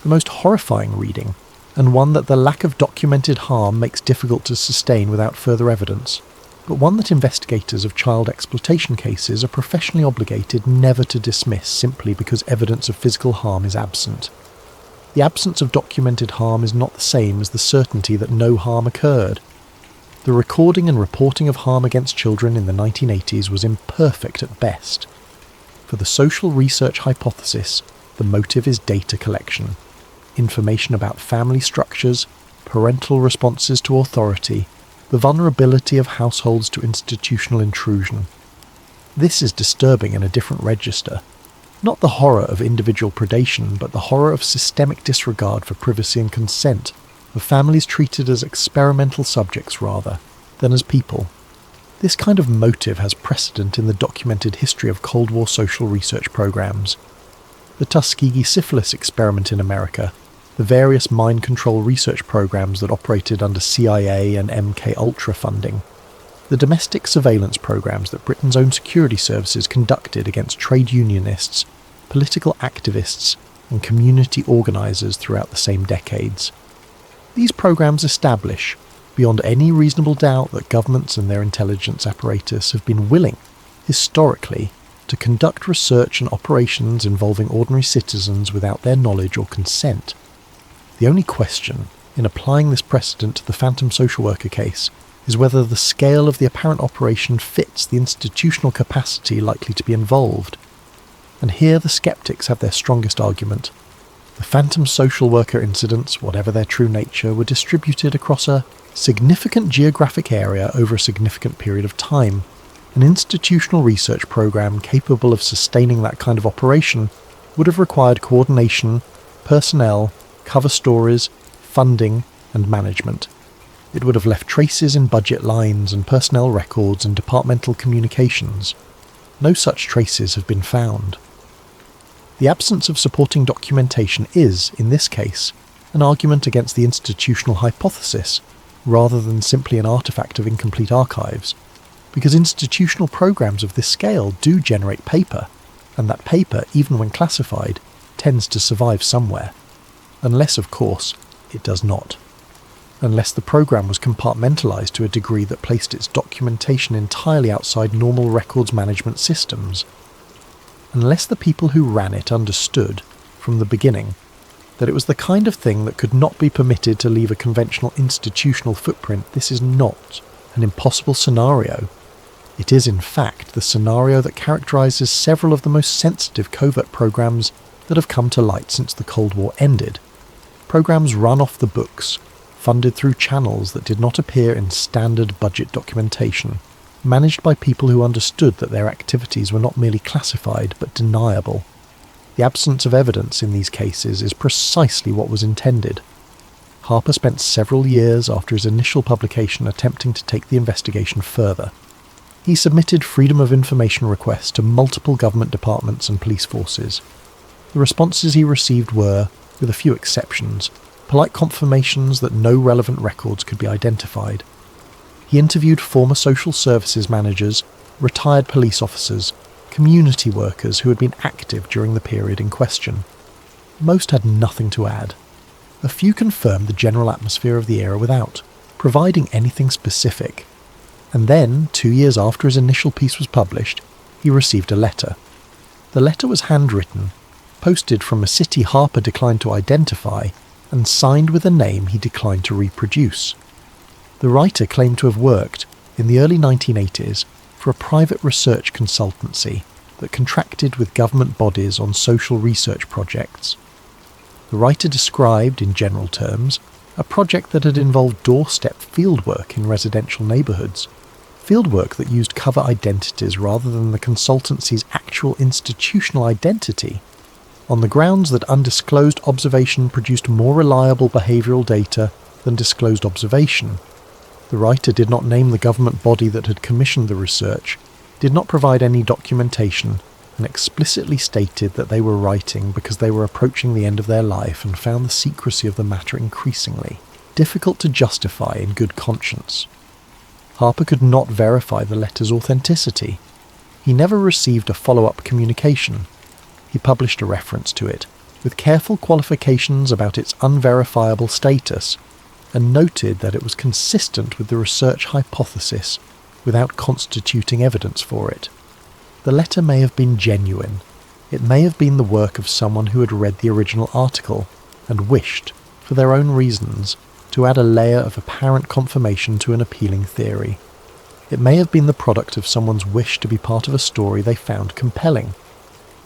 the most horrifying reading, and one that the lack of documented harm makes difficult to sustain without further evidence, but one that investigators of child exploitation cases are professionally obligated never to dismiss simply because evidence of physical harm is absent. The absence of documented harm is not the same as the certainty that no harm occurred. The recording and reporting of harm against children in the 1980s was imperfect at best. For the social research hypothesis, the motive is data collection, information about family structures, parental responses to authority, the vulnerability of households to institutional intrusion. This is disturbing in a different register. Not the horror of individual predation, but the horror of systemic disregard for privacy and consent, of families treated as experimental subjects rather than as people. This kind of motive has precedent in the documented history of Cold War social research programs. The Tuskegee syphilis experiment in America, the various mind control research programs that operated under CIA and MK-Ultra funding, the domestic surveillance programs that Britain's own security services conducted against trade unionists, political activists, and community organisers throughout the same decades. These programs establish, beyond any reasonable doubt, that governments and their intelligence apparatus have been willing, historically, to conduct research and operations involving ordinary citizens without their knowledge or consent. The only question, in applying this precedent to the phantom social worker case, is whether the scale of the apparent operation fits the institutional capacity likely to be involved. And here the skeptics have their strongest argument. The phantom social worker incidents, whatever their true nature, were distributed across a significant geographic area over a significant period of time. An institutional research program capable of sustaining that kind of operation would have required coordination, personnel, cover stories, funding, and management. It would have left traces in budget lines and personnel records and departmental communications. No such traces have been found. The absence of supporting documentation is, in this case, an argument against the institutional hypothesis, rather than simply an artifact of incomplete archives, because institutional programs of this scale do generate paper, and that paper, even when classified, tends to survive somewhere. Unless, of course, it does not. Unless the program was compartmentalized to a degree that placed its documentation entirely outside normal records management systems. Unless the people who ran it understood, from the beginning, that it was the kind of thing that could not be permitted to leave a conventional institutional footprint, this is not an impossible scenario. It is, in fact, the scenario that characterizes several of the most sensitive covert programs that have come to light since the Cold War ended. Programs run off the books, funded through channels that did not appear in standard budget documentation, managed by people who understood that their activities were not merely classified but deniable. The absence of evidence in these cases is precisely what was intended. Harper spent several years after his initial publication attempting to take the investigation further. He submitted Freedom of Information requests to multiple government departments and police forces. The responses he received were, with a few exceptions, polite confirmations that no relevant records could be identified. He interviewed former social services managers, retired police officers, community workers who had been active during the period in question. Most had nothing to add. A few confirmed the general atmosphere of the era without providing anything specific. And then, 2 years after his initial piece was published, he received a letter. The letter was handwritten, posted from a city Harper declined to identify, and signed with a name he declined to reproduce. The writer claimed to have worked, in the early 1980s, for a private research consultancy that contracted with government bodies on social research projects. The writer described, in general terms, a project that had involved doorstep fieldwork in residential neighbourhoods, fieldwork that used cover identities rather than the consultancy's actual institutional identity, on the grounds that undisclosed observation produced more reliable behavioural data than disclosed observation. The writer did not name the government body that had commissioned the research, did not provide any documentation, and explicitly stated that they were writing because they were approaching the end of their life and found the secrecy of the matter increasingly difficult to justify in good conscience. Harper could not verify the letter's authenticity. He never received a follow-up communication. He published a reference to it, with careful qualifications about its unverifiable status, and noted that it was consistent with the research hypothesis without constituting evidence for it. The letter may have been genuine. It may have been the work of someone who had read the original article and wished, for their own reasons, to add a layer of apparent confirmation to an appealing theory. It may have been the product of someone's wish to be part of a story they found compelling.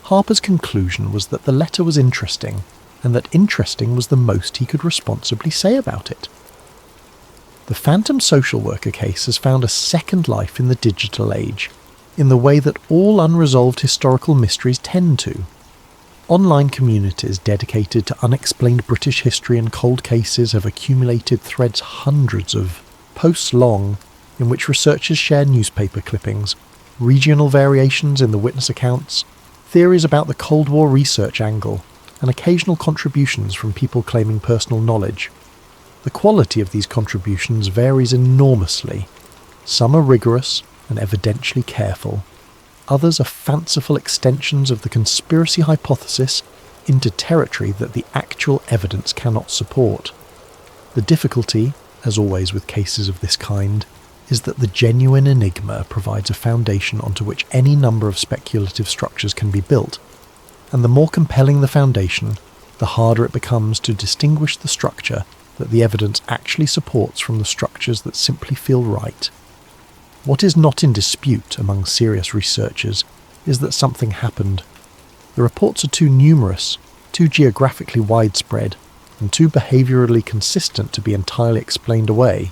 Harper's conclusion was that the letter was interesting, and that interesting was the most he could responsibly say about it. The phantom social worker case has found a second life in the digital age, in the way that all unresolved historical mysteries tend to. Online communities dedicated to unexplained British history and cold cases have accumulated threads hundreds of posts long in which researchers share newspaper clippings, regional variations in the witness accounts, theories about the Cold War research angle, and occasional contributions from people claiming personal knowledge. The quality of these contributions varies enormously. Some are rigorous and evidentially careful. Others are fanciful extensions of the conspiracy hypothesis into territory that the actual evidence cannot support. The difficulty, as always with cases of this kind, is that the genuine enigma provides a foundation onto which any number of speculative structures can be built, and the more compelling the foundation, the harder it becomes to distinguish the structure that the evidence actually supports from the structures that simply feel right. What is not in dispute among serious researchers is that something happened. The reports are too numerous, too geographically widespread, and too behaviourally consistent to be entirely explained away.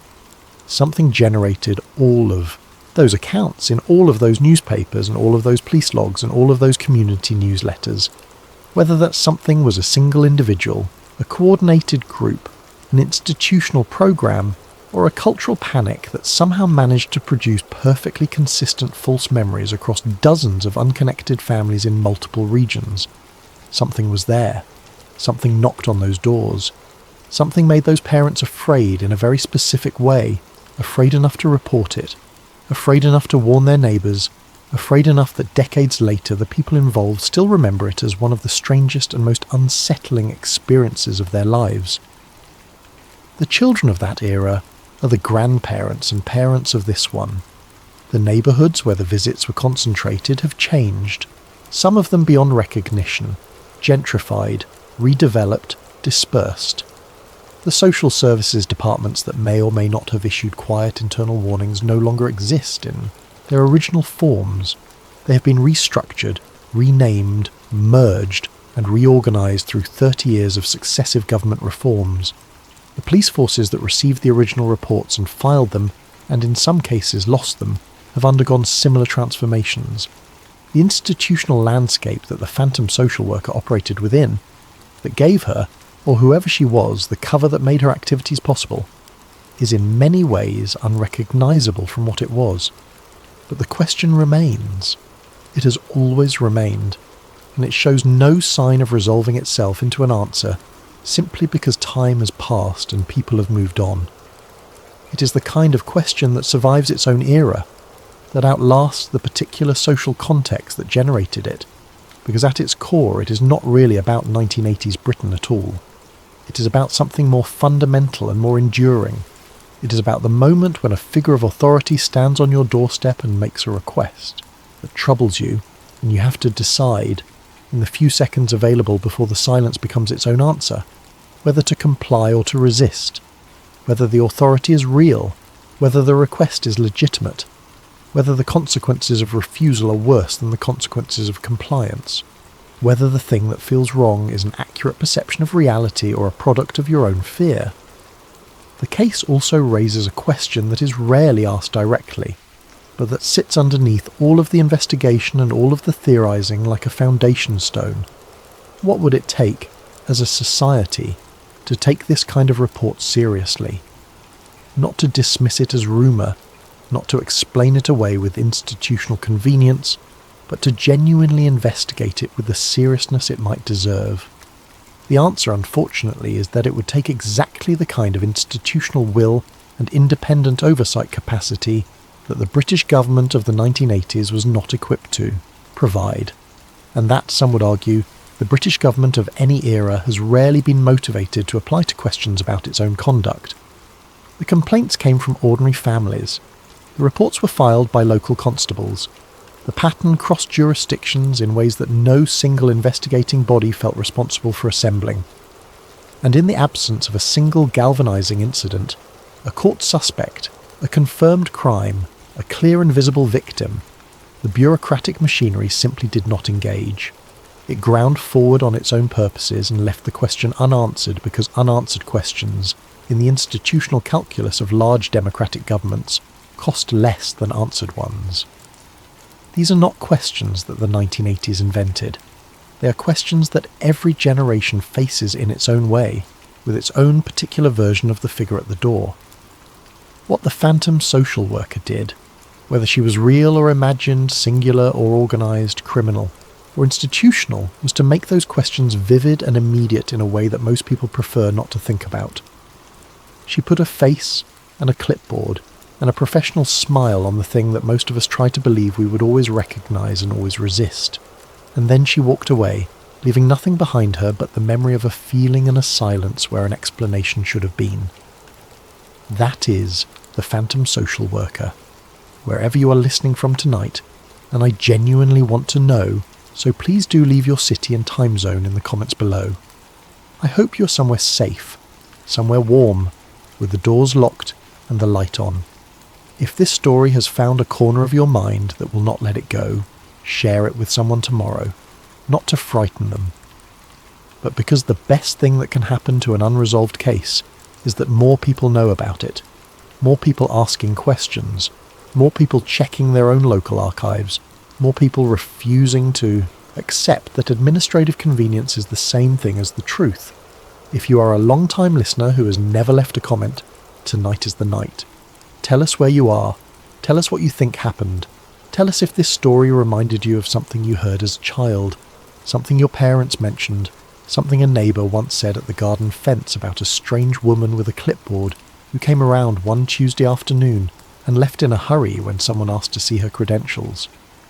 Something generated all of those accounts in all of those newspapers and all of those police logs and all of those community newsletters. Whether that something was a single individual, a coordinated group, an institutional programme, or a cultural panic that somehow managed to produce perfectly consistent false memories across dozens of unconnected families in multiple regions. Something was there. Something knocked on those doors. Something made those parents afraid in a very specific way, afraid enough to report it, afraid enough to warn their neighbours, afraid enough that decades later the people involved still remember it as one of the strangest and most unsettling experiences of their lives. The children of that era are the grandparents and parents of this one. The neighbourhoods where the visits were concentrated have changed, some of them beyond recognition, gentrified, redeveloped, dispersed. The social services departments that may or may not have issued quiet internal warnings no longer exist in their original forms. They have been restructured, renamed, merged, and reorganised through 30 years of successive government reforms. The police forces that received the original reports and filed them, and in some cases lost them, have undergone similar transformations. The institutional landscape that the phantom social worker operated within, that gave her, or whoever she was, the cover that made her activities possible, is in many ways unrecognisable from what it was. But the question remains. It has always remained, and it shows no sign of resolving itself into an answer simply because time has passed and people have moved on. It is the kind of question that survives its own era, that outlasts the particular social context that generated it, because at its core it is not really about 1980s Britain at all. It is about something more fundamental and more enduring. It is about the moment when a figure of authority stands on your doorstep and makes a request that troubles you, and you have to decide, in the few seconds available before the silence becomes its own answer, whether to comply or to resist, whether the authority is real, whether the request is legitimate, whether the consequences of refusal are worse than the consequences of compliance, whether the thing that feels wrong is an accurate perception of reality or a product of your own fear. The case also raises a question that is rarely asked directly, but that sits underneath all of the investigation and all of the theorising like a foundation stone. What would it take, as a society, to take this kind of report seriously? Not to dismiss it as rumour, not to explain it away with institutional convenience, but to genuinely investigate it with the seriousness it might deserve. The answer, unfortunately, is that it would take exactly the kind of institutional will and independent oversight capacity that the British government of the 1980s was not equipped to provide, and that, some would argue, the British government of any era has rarely been motivated to apply to questions about its own conduct. The complaints came from ordinary families. The reports were filed by local constables. The pattern crossed jurisdictions in ways that no single investigating body felt responsible for assembling. And in the absence of a single galvanising incident, a caught suspect, a confirmed crime, a clear and visible victim, the bureaucratic machinery simply did not engage. It ground forward on its own purposes and left the question unanswered because unanswered questions, in the institutional calculus of large democratic governments, cost less than answered ones. These are not questions that the 1980s invented. They are questions that every generation faces in its own way, with its own particular version of the figure at the door. What the phantom social worker did, whether she was real or imagined, singular or organised, criminal or institutional, was to make those questions vivid and immediate in a way that most people prefer not to think about. She put a face and a clipboard and a professional smile on the thing that most of us try to believe we would always recognise and always resist. And then she walked away, leaving nothing behind her but the memory of a feeling and a silence where an explanation should have been. That is the phantom social worker, wherever you are listening from tonight, and I genuinely want to know, so please do leave your city and time zone in the comments below. I hope you're somewhere safe, somewhere warm, with the doors locked and the light on. If this story has found a corner of your mind that will not let it go, share it with someone tomorrow, not to frighten them, but because the best thing that can happen to an unresolved case is that more people know about it, more people asking questions, more people checking their own local archives, more people refusing to accept that administrative convenience is the same thing as the truth. If you are a long-time listener who has never left a comment, tonight is the night. Tell us where you are. Tell us what you think happened. Tell us if this story reminded you of something you heard as a child, something your parents mentioned, something a neighbour once said at the garden fence about a strange woman with a clipboard who came around one Tuesday afternoon and left in a hurry when someone asked to see her credentials.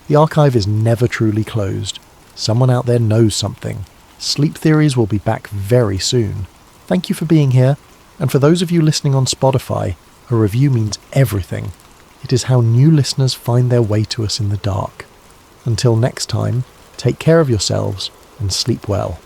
The archive is never truly closed. Someone out there knows something. Sleep Theories will be back very soon. Thank you for being here, and for those of you listening on Spotify, a review means everything. It is how new listeners find their way to us in the dark. Until next time, take care of yourselves and sleep well.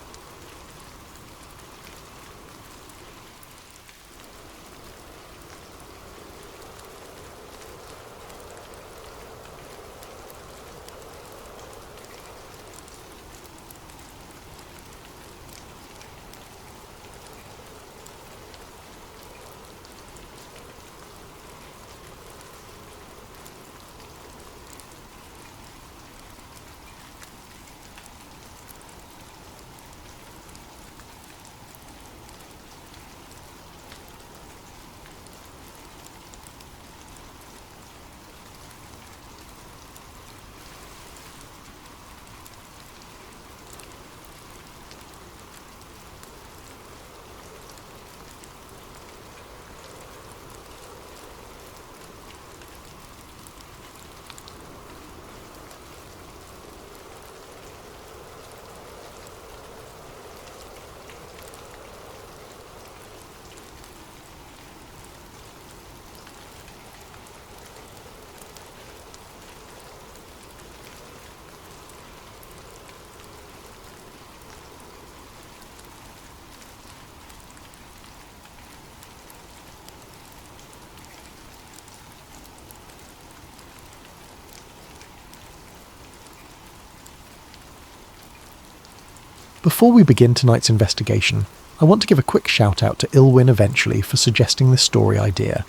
Before we begin tonight's investigation, I want to give a quick shout out to Ilwyn Eventually for suggesting this story idea.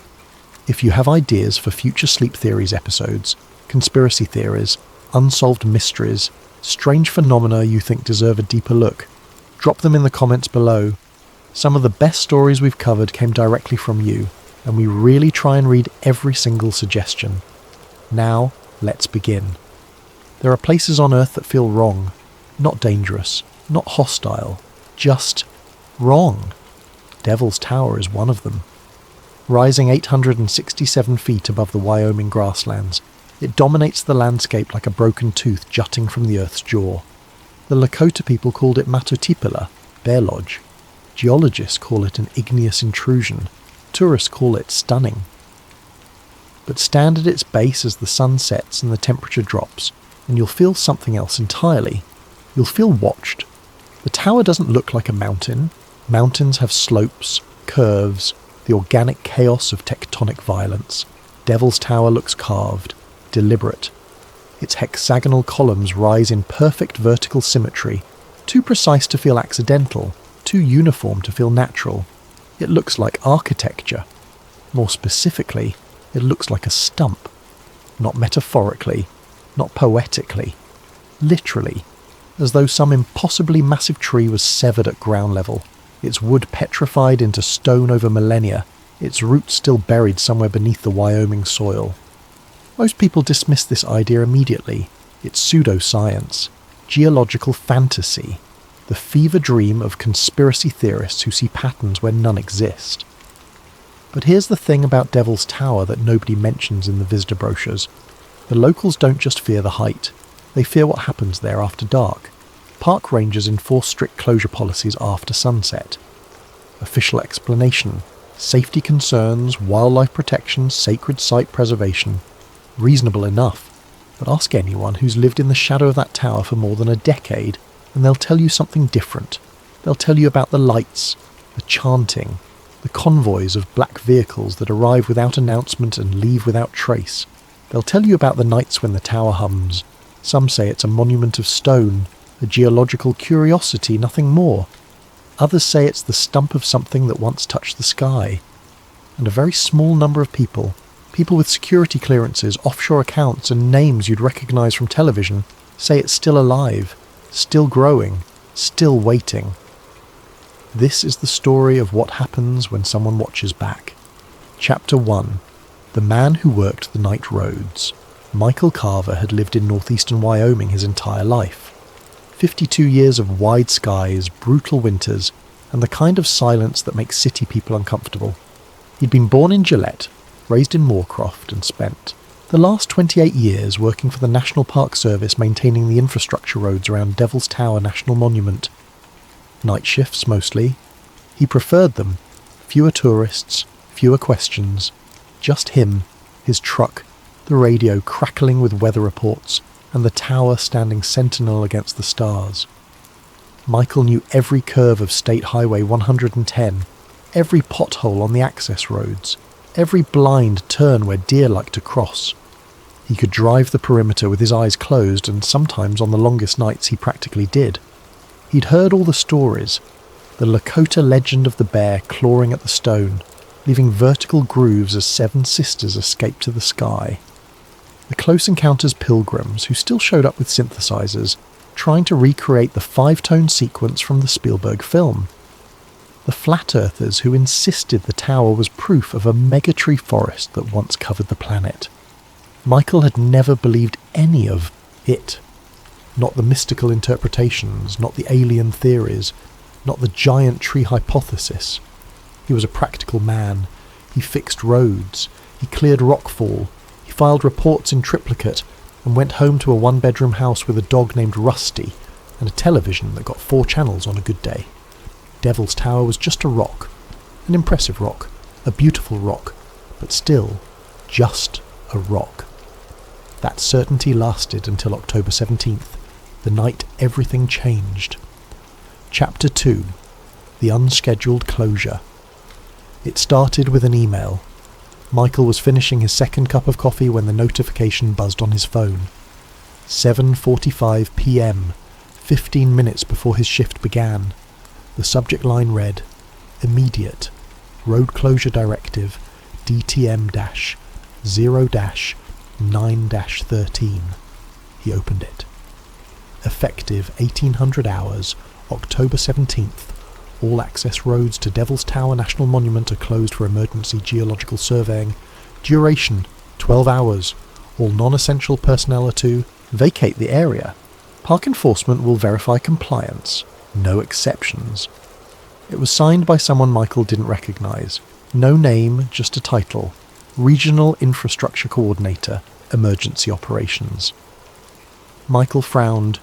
If you have ideas for future Sleep Theories episodes, conspiracy theories, unsolved mysteries, strange phenomena you think deserve a deeper look, drop them in the comments below. Some of the best stories we've covered came directly from you, and we really try and read every single suggestion. Now, let's begin. There are places on Earth that feel wrong, not dangerous, not hostile, just wrong. Devil's Tower is one of them. Rising 867 feet above the Wyoming grasslands, it dominates the landscape like a broken tooth jutting from the Earth's jaw. The Lakota people called it Matotipila, Bear Lodge. Geologists call it an igneous intrusion. Tourists call it stunning. But stand at its base as the sun sets and the temperature drops, and you'll feel something else entirely. You'll feel watched. The tower doesn't look like a mountain. Mountains have slopes, curves, the organic chaos of tectonic violence. Devil's Tower looks carved, deliberate. Its hexagonal columns rise in perfect vertical symmetry, too precise to feel accidental, too uniform to feel natural. It looks like architecture. More specifically, it looks like a stump. Not metaphorically, not poetically. Literally. as though some impossibly massive tree was severed at ground level, its wood petrified into stone over millennia, its roots still buried somewhere beneath the Wyoming soil. Most people dismiss this idea immediately. It's pseudoscience, geological fantasy, the fever dream of conspiracy theorists who see patterns where none exist. But here's the thing about Devil's Tower that nobody mentions in the visitor brochures. The locals don't just fear the height, they fear what happens there after dark. Park rangers enforce strict closure policies after sunset. Official explanation: safety concerns, wildlife protection, sacred site preservation. Reasonable enough, but ask anyone who's lived in the shadow of that tower for more than a decade, and they'll tell you something different. They'll tell you about the lights, the chanting, the convoys of black vehicles that arrive without announcement and leave without trace. They'll tell you about the nights when the tower hums. Some say it's a monument of stone, a geological curiosity, nothing more. Others say it's the stump of something that once touched the sky. And a very small number of people with security clearances, offshore accounts and names you'd recognise from television, say it's still alive, still growing, still waiting. This is the story of what happens when someone watches back. Chapter 1. The Man Who Worked the Night Roads. Michael Carver had lived in northeastern Wyoming his entire life. 52 years of wide skies, brutal winters, and the kind of silence that makes city people uncomfortable. He'd been born in Gillette, raised in Moorcroft, and spent the last 28 years working for the National Park Service maintaining the infrastructure roads around Devil's Tower National Monument. Night shifts mostly. He preferred them. Fewer tourists, fewer questions. Just him, his truck, the radio crackling with weather reports, and the tower standing sentinel against the stars. Michael knew every curve of State Highway 110, every pothole on the access roads, every blind turn where deer like to cross. He could drive the perimeter with his eyes closed, and sometimes on the longest nights he practically did. He'd heard all the stories, the Lakota legend of the bear clawing at the stone, leaving vertical grooves as 7 sisters escaped to the sky. The Close Encounters pilgrims who still showed up with synthesizers, trying to recreate the 5-tone sequence from the Spielberg film. The flat earthers who insisted the tower was proof of a megatree forest that once covered the planet. Michael had never believed any of it. Not the mystical interpretations, not the alien theories, not the giant tree hypothesis. He was a practical man. He fixed roads. He cleared rockfall. He filed reports in triplicate and went home to a 1-bedroom house with a dog named Rusty and a television that got 4 channels on a good day. Devil's Tower was just a rock, an impressive rock, a beautiful rock, but still just a rock. That certainty lasted until October 17th, the night everything changed. Chapter 2. The Unscheduled Closure. It started with an email. Michael was finishing his second cup of coffee when the notification buzzed on his phone. 7:45 p.m, 15 minutes before his shift began. The subject line read, Immediate, Road Closure Directive, DTM-0-9-13. He opened it. Effective 1800 hours, October 17th. All access roads to Devil's Tower National Monument are closed for emergency geological surveying. Duration, 12 hours. All non-essential personnel are to vacate the area. Park enforcement will verify compliance. No exceptions. It was signed by someone Michael didn't recognise. No name, just a title. Regional Infrastructure Coordinator, Emergency Operations. Michael frowned.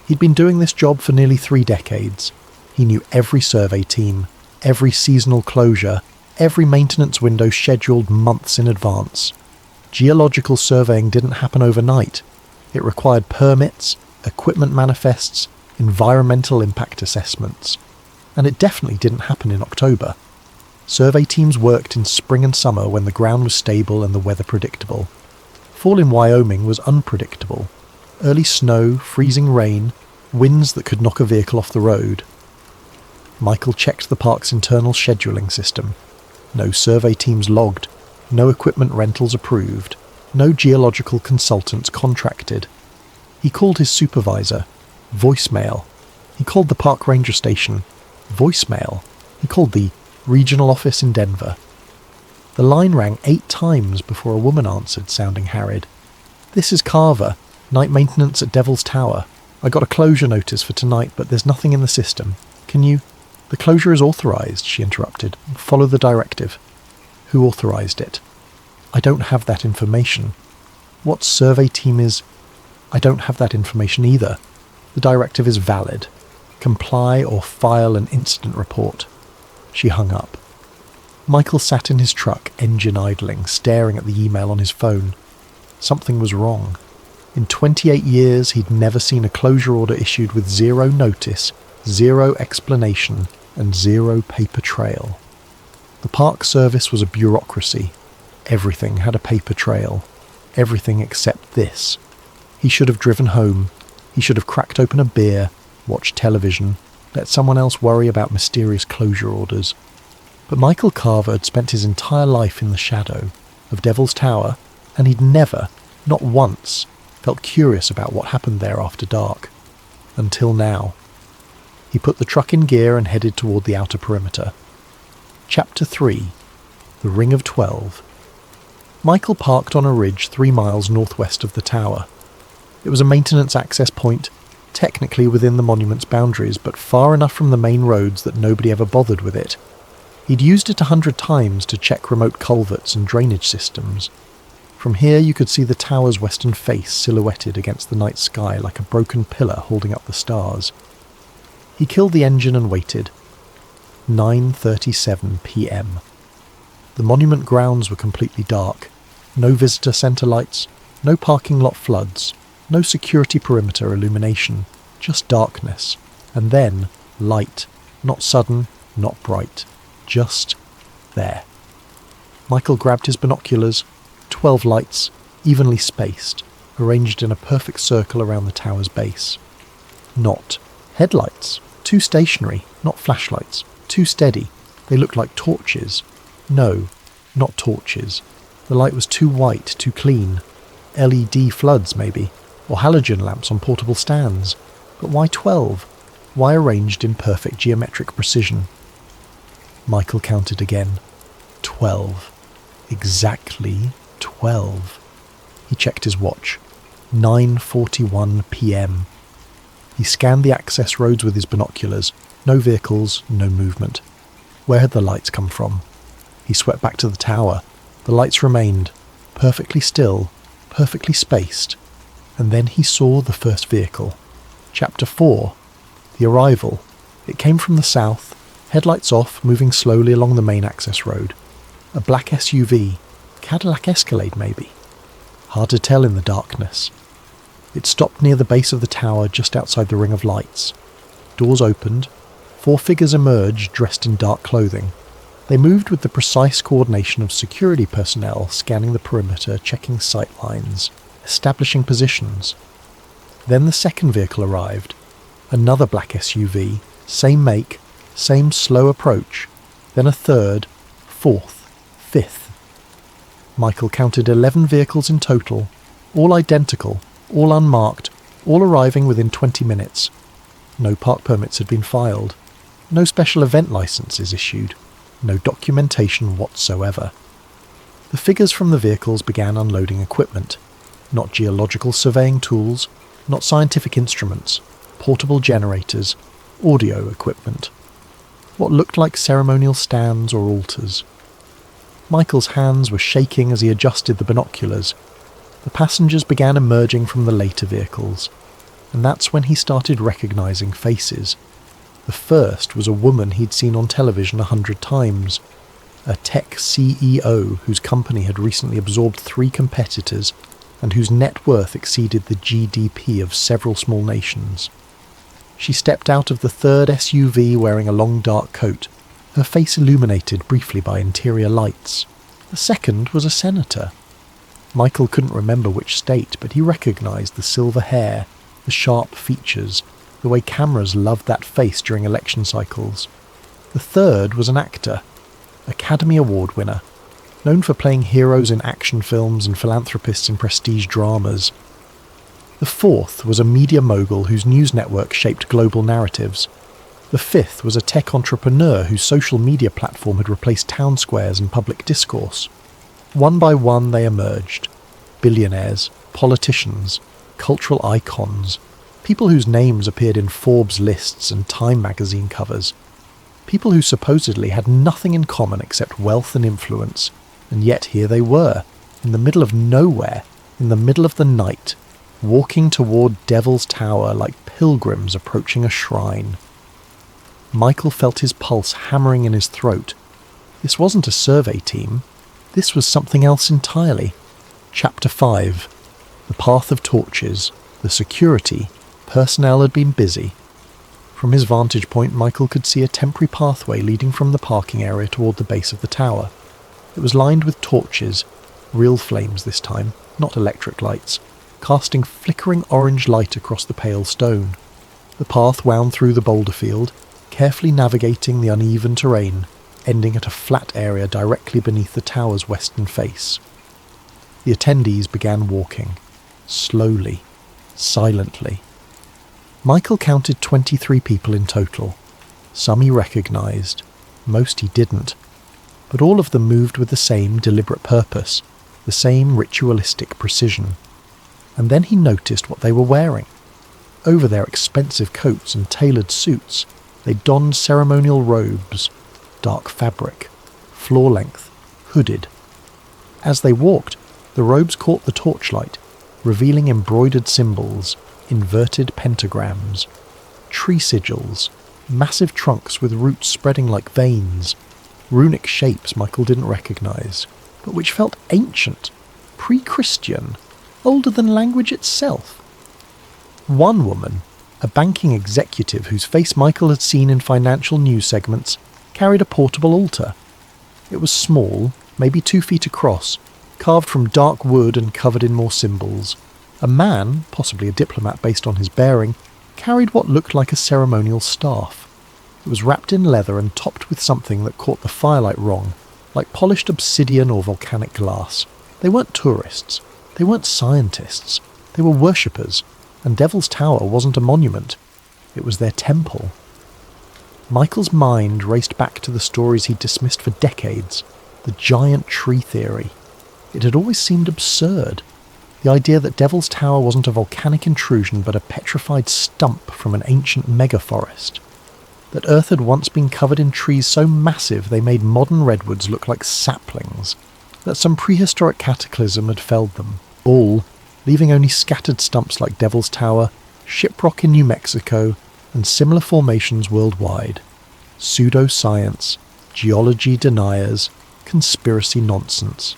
He'd been doing this job for nearly 3 decades. He knew every survey team, every seasonal closure, every maintenance window scheduled months in advance. Geological surveying didn't happen overnight. It required permits, equipment manifests, environmental impact assessments. And it definitely didn't happen in October. Survey teams worked in spring and summer when the ground was stable and the weather predictable. Fall in Wyoming was unpredictable. Early snow, freezing rain, winds that could knock a vehicle off the road. Michael checked the park's internal scheduling system. No survey teams logged, no equipment rentals approved, no geological consultants contracted. He called his supervisor. Voicemail. He called the park ranger station. Voicemail. He called the regional office in Denver. The line rang 8 times before a woman answered, sounding harried. "This is Carver. Night maintenance at Devil's Tower. I got a closure notice for tonight, but there's nothing in the system. Can you—" "The closure is authorized," she interrupted. "Follow the directive." "Who authorized it?" "I don't have that information." "What survey team is—" "I don't have that information either. The directive is valid. Comply or file an incident report." She hung up. Michael sat in his truck, engine idling, staring at the email on his phone. Something was wrong. In 28 years, he'd never seen a closure order issued with 0 notice, 0 explanation, and 0 paper trail. The Park Service was a bureaucracy. Everything had a paper trail. Everything except this. He should have driven home. He should have cracked open a beer, watched television, let someone else worry about mysterious closure orders. But Michael Carver had spent his entire life in the shadow of Devil's Tower, and he'd never, not once, felt curious about what happened there after dark. Until now. He put the truck in gear and headed toward the outer perimeter. Chapter 3. The Ring of 12. Michael parked on a ridge 3 miles northwest of the tower. It was a maintenance access point, technically within the monument's boundaries, but far enough from the main roads that nobody ever bothered with it. He'd used it 100 times to check remote culverts and drainage systems. From here you could see the tower's western face silhouetted against the night sky like a broken pillar holding up the stars. He killed the engine and waited. 9:37 p.m. The monument grounds were completely dark. No visitor centre lights, no parking lot floods, no security perimeter illumination, just darkness. And then light, not sudden, not bright. Just there. Michael grabbed his binoculars. 12 lights, evenly spaced, arranged in a perfect circle around the tower's base. Not headlights. Too stationary, not flashlights. Too steady. They looked like torches. No, not torches. The light was too white, too clean. LED floods, maybe, or halogen lamps on portable stands. But why 12? Why arranged in perfect geometric precision? Michael counted again. 12. Exactly 12. He checked his watch. 9:41 p.m. He scanned the access roads with his binoculars. No vehicles, no movement. Where had the lights come from? He swept back to the tower. The lights remained, perfectly still, perfectly spaced. And then he saw the first vehicle. Chapter 4. The arrival. It came from the south, headlights off, moving slowly along the main access road. A black SUV. Cadillac Escalade, maybe. Hard to tell in the darkness. It stopped near the base of the tower just outside the ring of lights. Doors opened. 4 figures emerged dressed in dark clothing. They moved with the precise coordination of security personnel scanning the perimeter, checking sight lines, establishing positions. Then the second vehicle arrived. Another black SUV, same make, same slow approach. Then a third, fourth, fifth. Michael counted 11 vehicles in total, all identical, all unmarked, all arriving within 20 minutes. No park permits had been filed. No special event licenses issued. No documentation whatsoever. The figures from the vehicles began unloading equipment. Not geological surveying tools, not scientific instruments, portable generators, audio equipment. What looked like ceremonial stands or altars. Michael's hands were shaking as he adjusted the binoculars. The passengers began emerging from the later vehicles, and that's when he started recognizing faces. The first was a woman he'd seen on television 100 times, a tech CEO whose company had recently absorbed 3 competitors and whose net worth exceeded the GDP of several small nations. She stepped out of the third SUV wearing a long dark coat, her face illuminated briefly by interior lights. The second was a senator. Michael couldn't remember which state, but he recognized the silver hair, the sharp features, the way cameras loved that face during election cycles. The third was an actor, Academy Award winner, known for playing heroes in action films and philanthropists in prestige dramas. The fourth was a media mogul whose news network shaped global narratives. The fifth was a tech entrepreneur whose social media platform had replaced town squares and public discourse. One by one they emerged. Billionaires, politicians, cultural icons, people whose names appeared in Forbes lists and Time magazine covers. People who supposedly had nothing in common except wealth and influence, and yet here they were, in the middle of nowhere, in the middle of the night, walking toward Devil's Tower like pilgrims approaching a shrine. Michael felt his pulse hammering in his throat. This wasn't a survey team. This was something else entirely. Chapter 5. The Path of Torches. The security. Personnel had been busy. From his vantage point, Michael could see a temporary pathway leading from the parking area toward the base of the tower. It was lined with torches, real flames this time, not electric lights, casting flickering orange light across the pale stone. The path wound through the boulder field, carefully navigating the uneven terrain, ending at a flat area directly beneath the tower's western face. The attendees began walking, slowly, silently. Michael counted 23 people in total. Some he recognised, most he didn't, but all of them moved with the same deliberate purpose, the same ritualistic precision. And then he noticed what they were wearing. Over their expensive coats and tailored suits, they donned ceremonial robes, dark fabric, floor-length, hooded. As they walked, the robes caught the torchlight, revealing embroidered symbols, inverted pentagrams, tree sigils, massive trunks with roots spreading like veins, runic shapes Michael didn't recognise, but which felt ancient, pre-Christian, older than language itself. One woman, a banking executive whose face Michael had seen in financial news segments, carried a portable altar. It was small, maybe 2 feet across, carved from dark wood and covered in more symbols. A man, possibly a diplomat based on his bearing, carried what looked like a ceremonial staff. It was wrapped in leather and topped with something that caught the firelight wrong, like polished obsidian or volcanic glass. They weren't tourists. They weren't scientists. They were worshippers, and Devil's Tower wasn't a monument. It was their temple. Michael's mind raced back to the stories he'd dismissed for decades, the giant tree theory. It had always seemed absurd. The idea that Devil's Tower wasn't a volcanic intrusion but a petrified stump from an ancient megaforest. That Earth had once been covered in trees so massive they made modern redwoods look like saplings. That some prehistoric cataclysm had felled them, all, leaving only scattered stumps like Devil's Tower, Shiprock in New Mexico, and similar formations worldwide. Pseudoscience, geology deniers, conspiracy nonsense.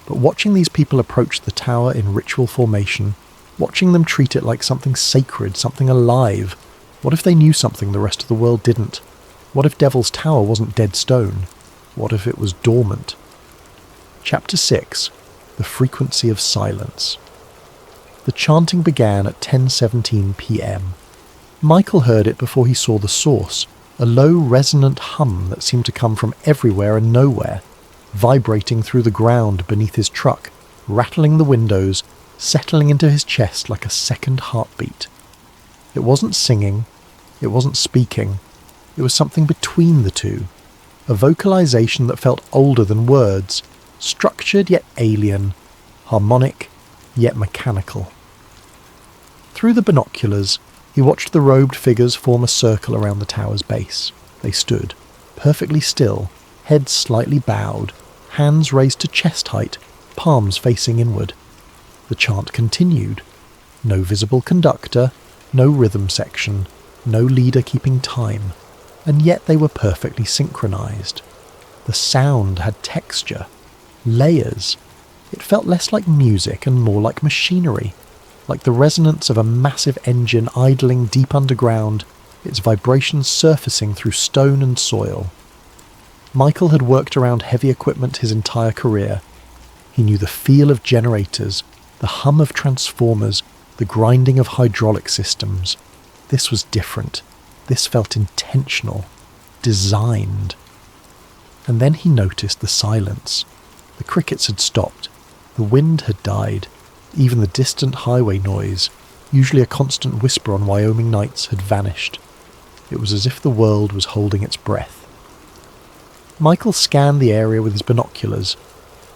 But watching these people approach the tower in ritual formation, watching them treat it like something sacred, something alive, what if they knew something the rest of the world didn't? What if Devil's Tower wasn't dead stone? What if it was dormant? Chapter 6. The Frequency of Silence. The chanting began at 10:17 p.m. Michael heard it before he saw the source, a low resonant hum that seemed to come from everywhere and nowhere, vibrating through the ground beneath his truck, rattling the windows, settling into his chest like a second heartbeat. It wasn't singing, it wasn't speaking, it was something between the two, a vocalization that felt older than words, structured yet alien, harmonic yet mechanical. Through the binoculars, he watched the robed figures form a circle around the tower's base. They stood, perfectly still, heads slightly bowed, hands raised to chest height, palms facing inward. The chant continued. No visible conductor, no rhythm section, no leader keeping time, and yet they were perfectly synchronized. The sound had texture, layers. It felt less like music and more like machinery, like the resonance of a massive engine idling deep underground, its vibrations surfacing through stone and soil. Michael had worked around heavy equipment his entire career. He knew the feel of generators, the hum of transformers, the grinding of hydraulic systems. This was different. This felt intentional, designed. And then he noticed the silence. The crickets had stopped. The wind had died. Even the distant highway noise, usually a constant whisper on Wyoming nights, had vanished. It was as if the world was holding its breath. Michael scanned the area with his binoculars.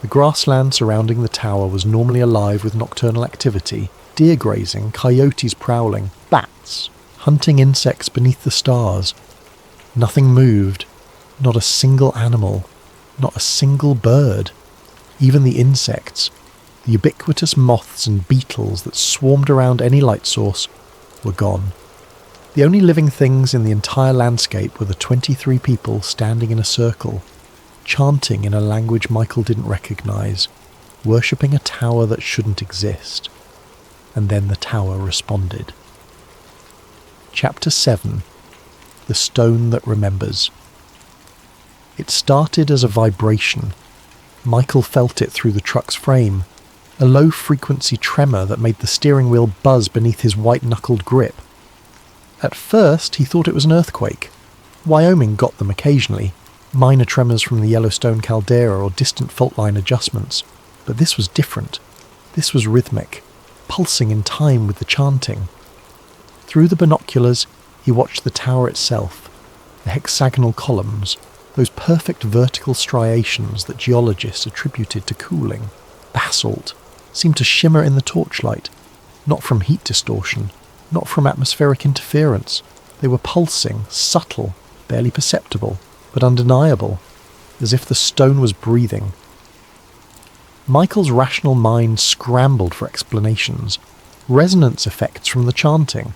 The grassland surrounding the tower was normally alive with nocturnal activity, deer grazing, coyotes prowling, bats, hunting insects beneath the stars. Nothing moved, not a single animal, not a single bird. Even the insects, the ubiquitous moths and beetles that swarmed around any light source, were gone. The only living things in the entire landscape were the 23 people standing in a circle, chanting in a language Michael didn't recognise, worshipping a tower that shouldn't exist. And then the tower responded. Chapter 7. The Stone That Remembers. It started as a vibration. Michael felt it through the truck's frame, a low-frequency tremor that made the steering wheel buzz beneath his white-knuckled grip. At first, he thought it was an earthquake. Wyoming got them occasionally, minor tremors from the Yellowstone caldera or distant fault line adjustments. But this was different. This was rhythmic, pulsing in time with the chanting. Through the binoculars, he watched the tower itself, the hexagonal columns, those perfect vertical striations that geologists attributed to cooling. Basalt seemed to shimmer in the torchlight, not from heat distortion, not from atmospheric interference. They were pulsing, subtle, barely perceptible, but undeniable, as if the stone was breathing. Michael's rational mind scrambled for explanations. Resonance effects from the chanting,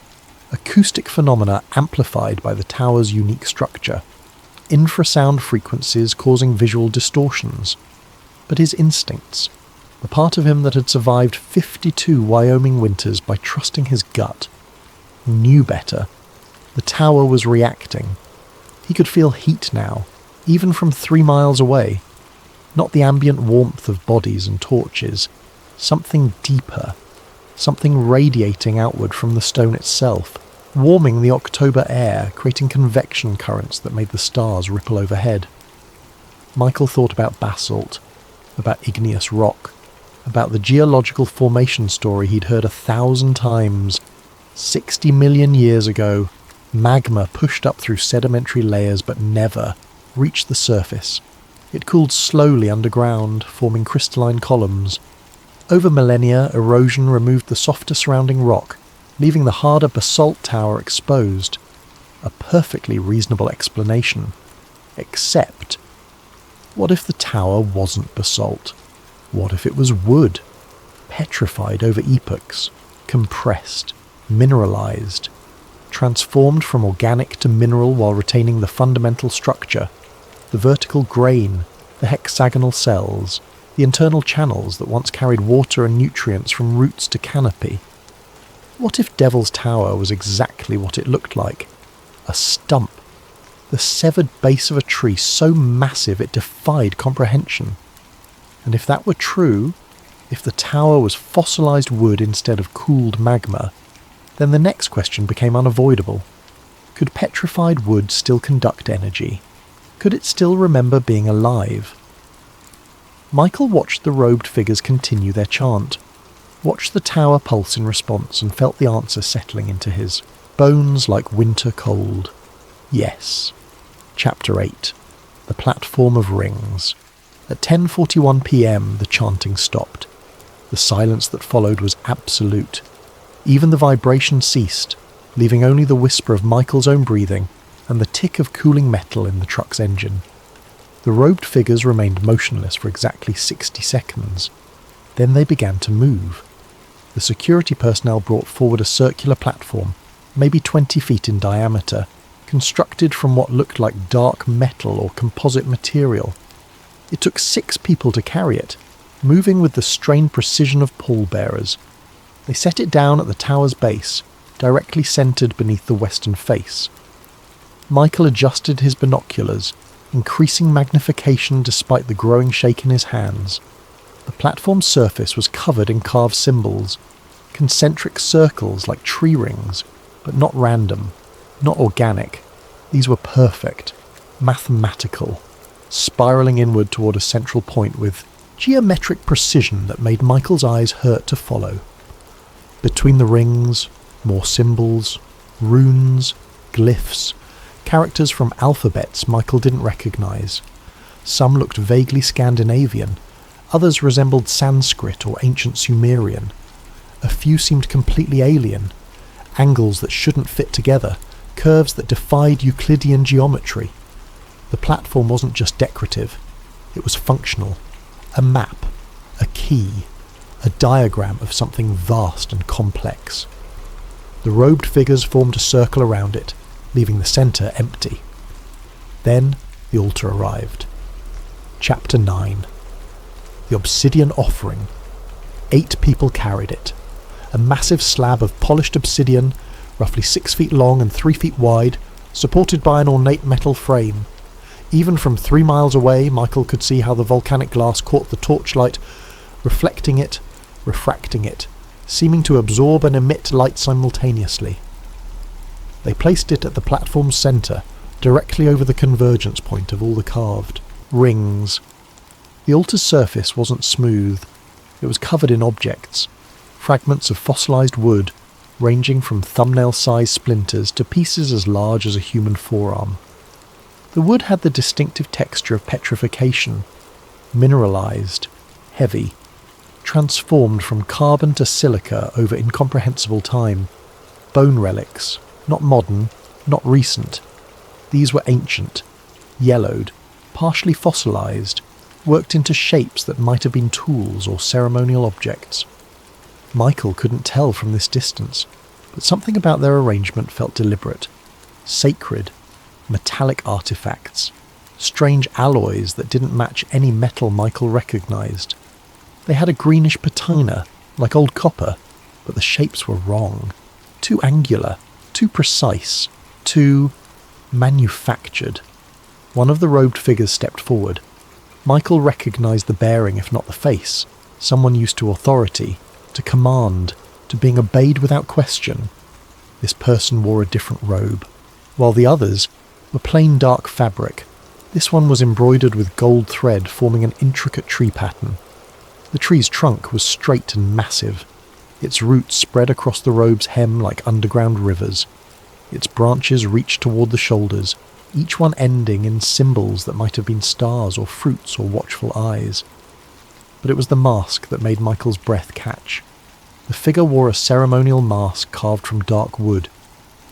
acoustic phenomena amplified by the tower's unique structure, infrasound frequencies causing visual distortions. But his instincts, the part of him that had survived 52 Wyoming winters by trusting his gut, knew better. The tower was reacting. He could feel heat now, even from 3 miles away. Not the ambient warmth of bodies and torches, something deeper, something radiating outward from the stone itself, warming the October air, creating convection currents that made the stars ripple overhead. Michael thought about basalt, about igneous rock, about the geological formation story he'd heard 1,000 times. 60 million years ago, magma pushed up through sedimentary layers but never reached the surface. It cooled slowly underground, forming crystalline columns. Over millennia, erosion removed the softer surrounding rock, leaving the harder basalt tower exposed. A perfectly reasonable explanation. Except, what if the tower wasn't basalt? What if it was wood? Petrified over epochs, compressed, mineralized, transformed from organic to mineral while retaining the fundamental structure, the vertical grain, the hexagonal cells, the internal channels that once carried water and nutrients from roots to canopy. What if Devil's Tower was exactly what it looked like? A stump, the severed base of a tree so massive it defied comprehension. And if that were true, if the tower was fossilized wood instead of cooled magma, then the next question became unavoidable. Could petrified wood still conduct energy? Could it still remember being alive? Michael watched the robed figures continue their chant, watched the tower pulse in response, and felt the answer settling into his bones like winter cold. Yes. Chapter 8. The Platform of Rings. At 10:41 p.m. the chanting stopped. The silence that followed was absolute. Even the vibration ceased, leaving only the whisper of Michael's own breathing and the tick of cooling metal in the truck's engine. The robed figures remained motionless for exactly 60 seconds. Then they began to move. The security personnel brought forward a circular platform, maybe 20 feet in diameter, constructed from what looked like dark metal or composite material. It took 6 people to carry it, moving with the strained precision of pallbearers. They set it down at the tower's base, directly centered beneath the western face. Michael adjusted his binoculars, increasing magnification despite the growing shake in his hands. The platform's surface was covered in carved symbols, concentric circles like tree rings, but not random, not organic. These were perfect, mathematical, spiraling inward toward a central point with geometric precision that made Michael's eyes hurt to follow. Between the rings, more symbols, runes, glyphs, characters from alphabets Michael didn't recognise. Some looked vaguely Scandinavian, others resembled Sanskrit or ancient Sumerian. A few seemed completely alien, angles that shouldn't fit together, curves that defied Euclidean geometry. The platform wasn't just decorative, it was functional. A map, a key, a diagram of something vast and complex. The robed figures formed a circle around it, leaving the centre empty. Then the altar arrived. Chapter 9. The Obsidian Offering. 8 people carried it. A massive slab of polished obsidian, roughly 6 feet long and 3 feet wide, supported by an ornate metal frame. Even from 3 miles away, Michael could see how the volcanic glass caught the torchlight, reflecting it, refracting it, seeming to absorb and emit light simultaneously. They placed it at the platform's centre, directly over the convergence point of all the carved rings. The altar's surface wasn't smooth. It was covered in objects, fragments of fossilised wood, ranging from thumbnail-sized splinters to pieces as large as a human forearm. The wood had the distinctive texture of petrification, mineralised, heavy, transformed from carbon to silica over incomprehensible time. Bone relics, not modern, not recent. These were ancient, yellowed, partially fossilised, worked into shapes that might have been tools or ceremonial objects. Michael couldn't tell from this distance, but something about their arrangement felt deliberate, sacred, metallic artefacts, strange alloys that didn't match any metal Michael recognised. They had a greenish patina, like old copper, but the shapes were wrong. Too angular, too precise, too manufactured. One of the robed figures stepped forward. Michael recognised the bearing, if not the face. Someone used to authority, to command, to being obeyed without question. This person wore a different robe, while the others were plain dark fabric. This one was embroidered with gold thread forming an intricate tree pattern. The tree's trunk was straight and massive. Its roots spread across the robe's hem like underground rivers. Its branches reached toward the shoulders, each one ending in symbols that might have been stars or fruits or watchful eyes. But it was the mask that made Michael's breath catch. The figure wore a ceremonial mask carved from dark wood,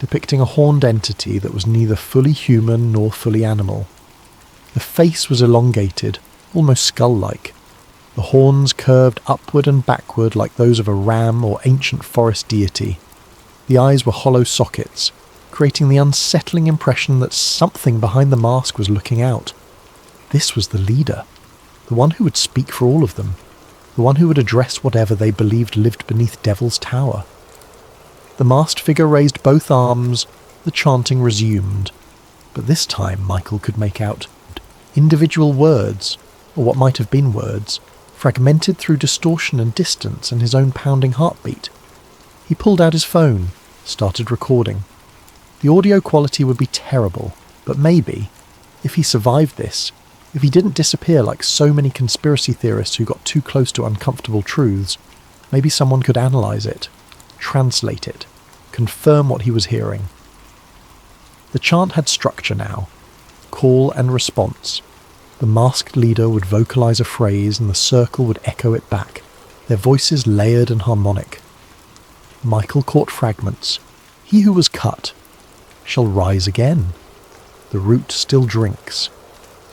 depicting a horned entity that was neither fully human nor fully animal. The face was elongated, almost skull-like. The horns curved upward and backward like those of a ram or ancient forest deity. The eyes were hollow sockets, creating the unsettling impression that something behind the mask was looking out. This was the leader, the one who would speak for all of them, the one who would address whatever they believed lived beneath Devil's Tower. The masked figure raised both arms, the chanting resumed, but this time Michael could make out individual words, or what might have been words, fragmented through distortion and distance and his own pounding heartbeat. He pulled out his phone, started recording. The audio quality would be terrible, but maybe, if he survived this, if he didn't disappear like so many conspiracy theorists who got too close to uncomfortable truths, maybe someone could analyse it, translate it, confirm what he was hearing. The chant had structure now, call and response. The masked leader would vocalise a phrase and the circle would echo it back, their voices layered and harmonic. Michael caught fragments. He who was cut shall rise again. The root still drinks.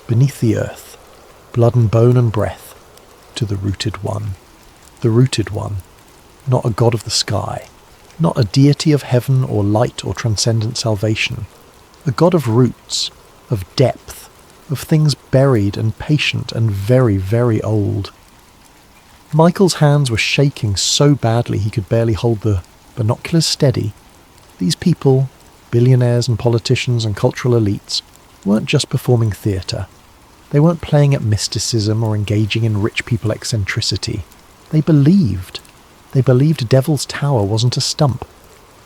Beneath the earth, blood and bone and breath, to the rooted one. The rooted one, not a god of the sky, not a deity of heaven or light or transcendent salvation, a god of roots, of depth, of things buried and patient and very, very old. Michael's hands were shaking so badly he could barely hold the binoculars steady. These people, billionaires and politicians and cultural elites, weren't just performing theatre. They weren't playing at mysticism or engaging in rich people eccentricity. They believed. They believed Devil's Tower wasn't a stump.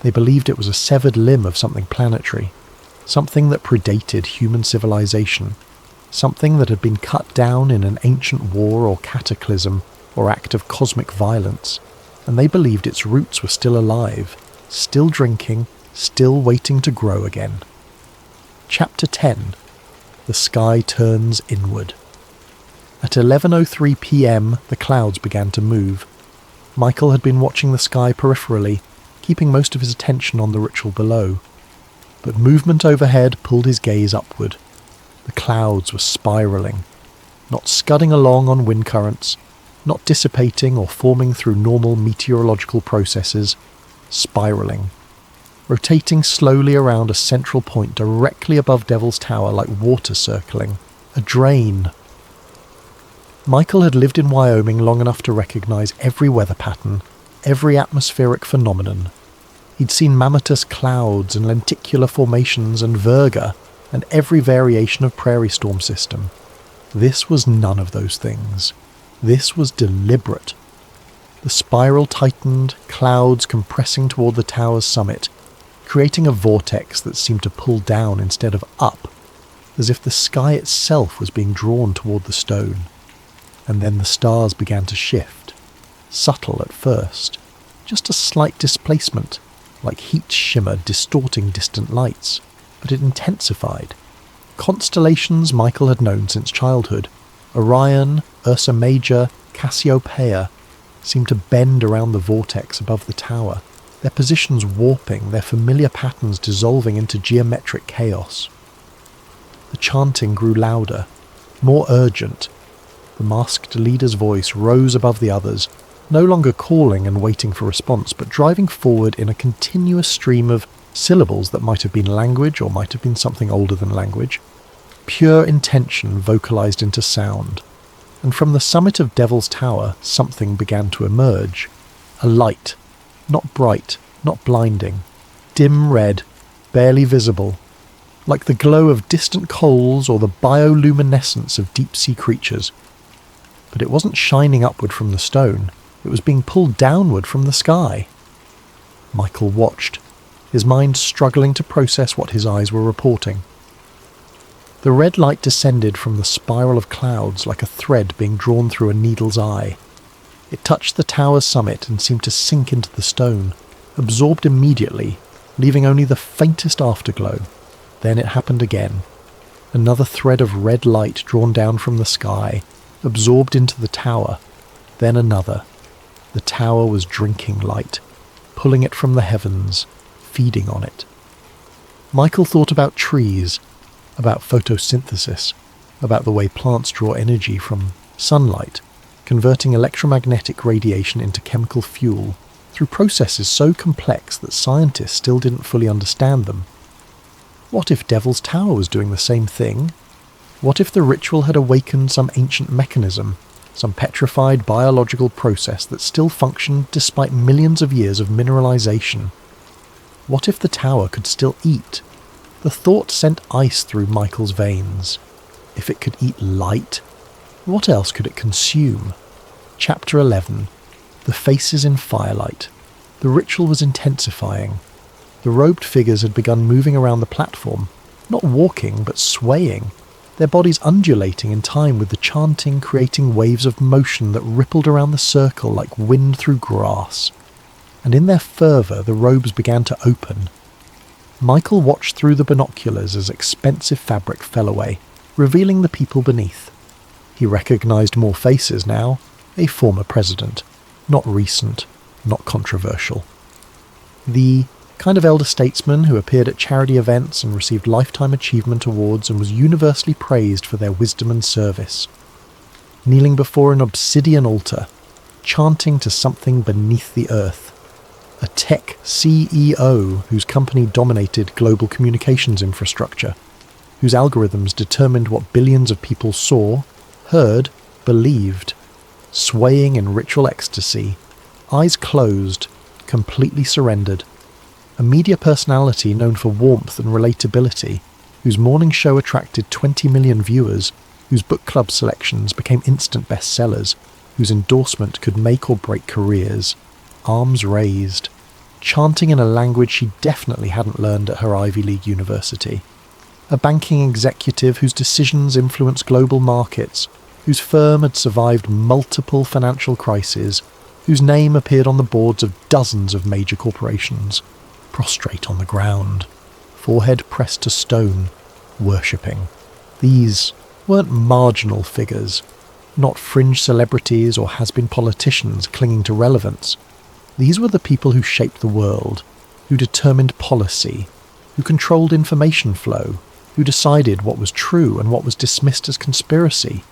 They believed it was a severed limb of something planetary, something that predated human civilization, something that had been cut down in an ancient war or cataclysm or act of cosmic violence. and they believed its roots were still alive, still drinking, still waiting to grow again. Chapter 10. The sky turns inward. At 11:03 p.m, the clouds began to move. Michael had been watching the sky peripherally, keeping most of his attention on the ritual below. But movement overhead pulled his gaze upward. The clouds were spiralling, not scudding along on wind currents, not dissipating or forming through normal meteorological processes, spiralling, rotating slowly around a central point directly above Devil's Tower like water circling, a drain. Michael had lived in Wyoming long enough to recognise every weather pattern, every atmospheric phenomenon. He'd seen mammatus clouds and lenticular formations and virga, and every variation of prairie storm system. This was none of those things. This was deliberate. The spiral tightened, clouds compressing toward the tower's summit, creating a vortex that seemed to pull down instead of up, as if the sky itself was being drawn toward the stone. And then the stars began to shift, subtle at first, just a slight displacement, like heat shimmer distorting distant lights, but it intensified. Constellations Michael had known since childhood, Orion, Ursa Major, Cassiopeia, seemed to bend around the vortex above the tower, their positions warping, their familiar patterns dissolving into geometric chaos. The chanting grew louder, more urgent. The masked leader's voice rose above the others, no longer calling and waiting for response, but driving forward in a continuous stream of syllables that might have been language or might have been something older than language. Pure intention vocalized into sound. And from the summit of Devil's Tower, something began to emerge. A light. Not bright, not blinding. Dim red, barely visible. Like the glow of distant coals or the bioluminescence of deep-sea creatures. But it wasn't shining upward from the stone. It was being pulled downward from the sky. Michael watched, his mind struggling to process what his eyes were reporting. The red light descended from the spiral of clouds like a thread being drawn through a needle's eye. It touched the tower's summit and seemed to sink into the stone, absorbed immediately, leaving only the faintest afterglow. Then it happened again. Another thread of red light drawn down from the sky, absorbed into the tower. Then another. The tower was drinking light, pulling it from the heavens, feeding on it. Michael thought about trees, about photosynthesis, about the way plants draw energy from sunlight, converting electromagnetic radiation into chemical fuel through processes so complex that scientists still didn't fully understand them. What if Devil's Tower was doing the same thing? What if the ritual had awakened some ancient mechanism, some petrified biological process that still functioned despite millions of years of mineralization? What if the tower could still eat? The thought sent ice through Michael's veins. If it could eat light, what else could it consume? Chapter 11. The faces in firelight. The ritual was intensifying. The robed figures had begun moving around the platform, not walking but swaying, their bodies undulating in time with the chanting, creating waves of motion that rippled around the circle like wind through grass. And in their fervour the robes began to open. Michael watched through the binoculars as expensive fabric fell away, revealing the people beneath. He recognised more faces now, a former president, not recent, not controversial. The kind of elder statesman who appeared at charity events and received lifetime achievement awards and was universally praised for their wisdom and service. Kneeling before an obsidian altar, chanting to something beneath the earth. A tech CEO whose company dominated global communications infrastructure, whose algorithms determined what billions of people saw, heard, believed, swaying in ritual ecstasy, eyes closed, completely surrendered. A media personality known for warmth and relatability, whose morning show attracted 20 million viewers, whose book club selections became instant bestsellers, whose endorsement could make or break careers, arms raised, chanting in a language she definitely hadn't learned at her Ivy League university. A banking executive whose decisions influenced global markets, whose firm had survived multiple financial crises, whose name appeared on the boards of dozens of major corporations, prostrate on the ground, forehead pressed to stone, worshipping. These weren't marginal figures, not fringe celebrities or has-been politicians clinging to relevance. These were the people who shaped the world, who determined policy, who controlled information flow, who decided what was true and what was dismissed as conspiracy.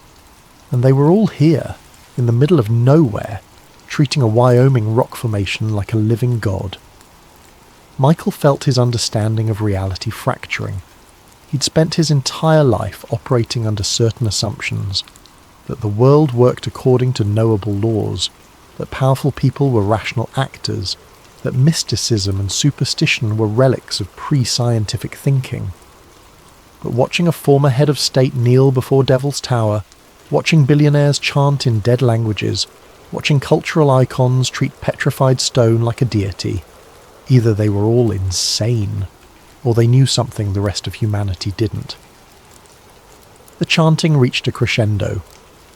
And they were all here, in the middle of nowhere, treating a Wyoming rock formation like a living god. Michael felt his understanding of reality fracturing. He'd spent his entire life operating under certain assumptions, that the world worked according to knowable laws, that powerful people were rational actors, that mysticism and superstition were relics of pre-scientific thinking. But watching a former head of state kneel before Devil's Tower, watching billionaires chant in dead languages, watching cultural icons treat petrified stone like a deity, either they were all insane, or they knew something the rest of humanity didn't. The chanting reached a crescendo.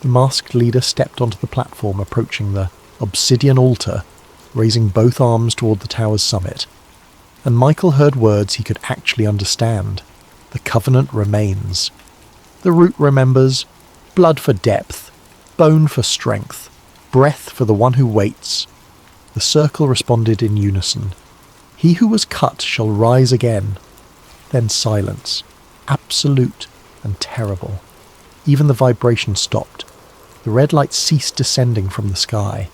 The masked leader stepped onto the platform approaching the obsidian altar, raising both arms toward the tower's summit. And Michael heard words he could actually understand. The covenant remains. The root remembers, blood for depth, bone for strength, breath for the one who waits. The circle responded in unison. He who was cut shall rise again. Then silence, absolute and terrible. Even the vibration stopped. The red light ceased descending from the sky.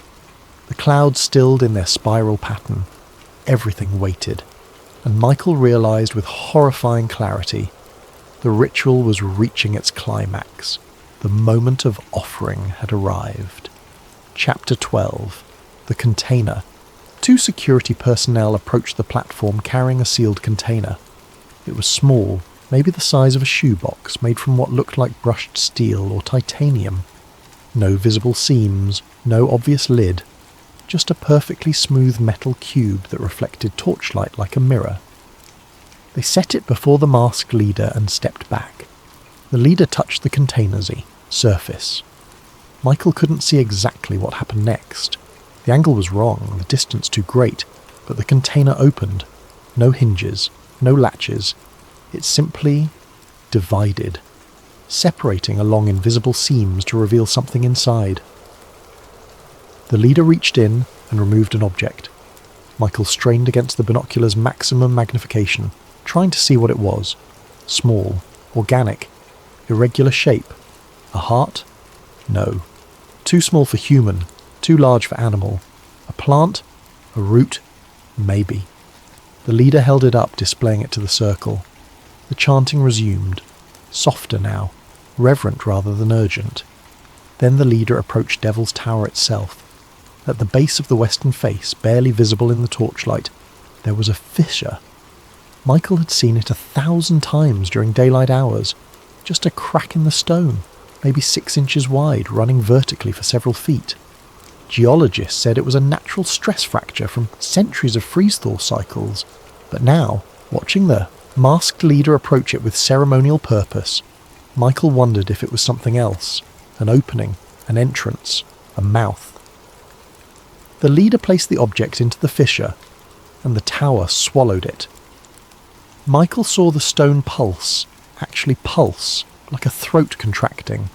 The clouds stilled in their spiral pattern. Everything waited. And Michael realized with horrifying clarity, the ritual was reaching its climax. The moment of offering had arrived. Chapter 12. The Container. 2 security personnel approached the platform carrying a sealed container. It was small, maybe the size of a shoebox made from what looked like brushed steel or titanium. No visible seams, no obvious lid. Just a perfectly smooth metal cube that reflected torchlight like a mirror. They set it before the masked leader and stepped back. The leader touched the container's surface. Michael couldn't see exactly what happened next. The angle was wrong, the distance too great, but the container opened. No hinges, no latches. It simply divided, separating along invisible seams to reveal something inside. The leader reached in and removed an object. Michael strained against the binocular's maximum magnification, trying to see what it was. Small, organic, irregular shape. A heart? No. Too small for human, too large for animal. A plant? A root? Maybe. The leader held it up, displaying it to the circle. The chanting resumed, softer now, reverent rather than urgent. Then the leader approached Devil's Tower itself. At the base of the western face, barely visible in the torchlight, there was a fissure. Michael had seen it 1,000 times during daylight hours. Just a crack in the stone, maybe 6 inches wide, running vertically for several feet. Geologists said it was a natural stress fracture from centuries of freeze-thaw cycles. But now, watching the masked leader approach it with ceremonial purpose, Michael wondered if it was something else. An opening, an entrance, a mouth. The leader placed the object into the fissure, and the tower swallowed it. Michael saw the stone pulse, actually pulse, like a throat contracting,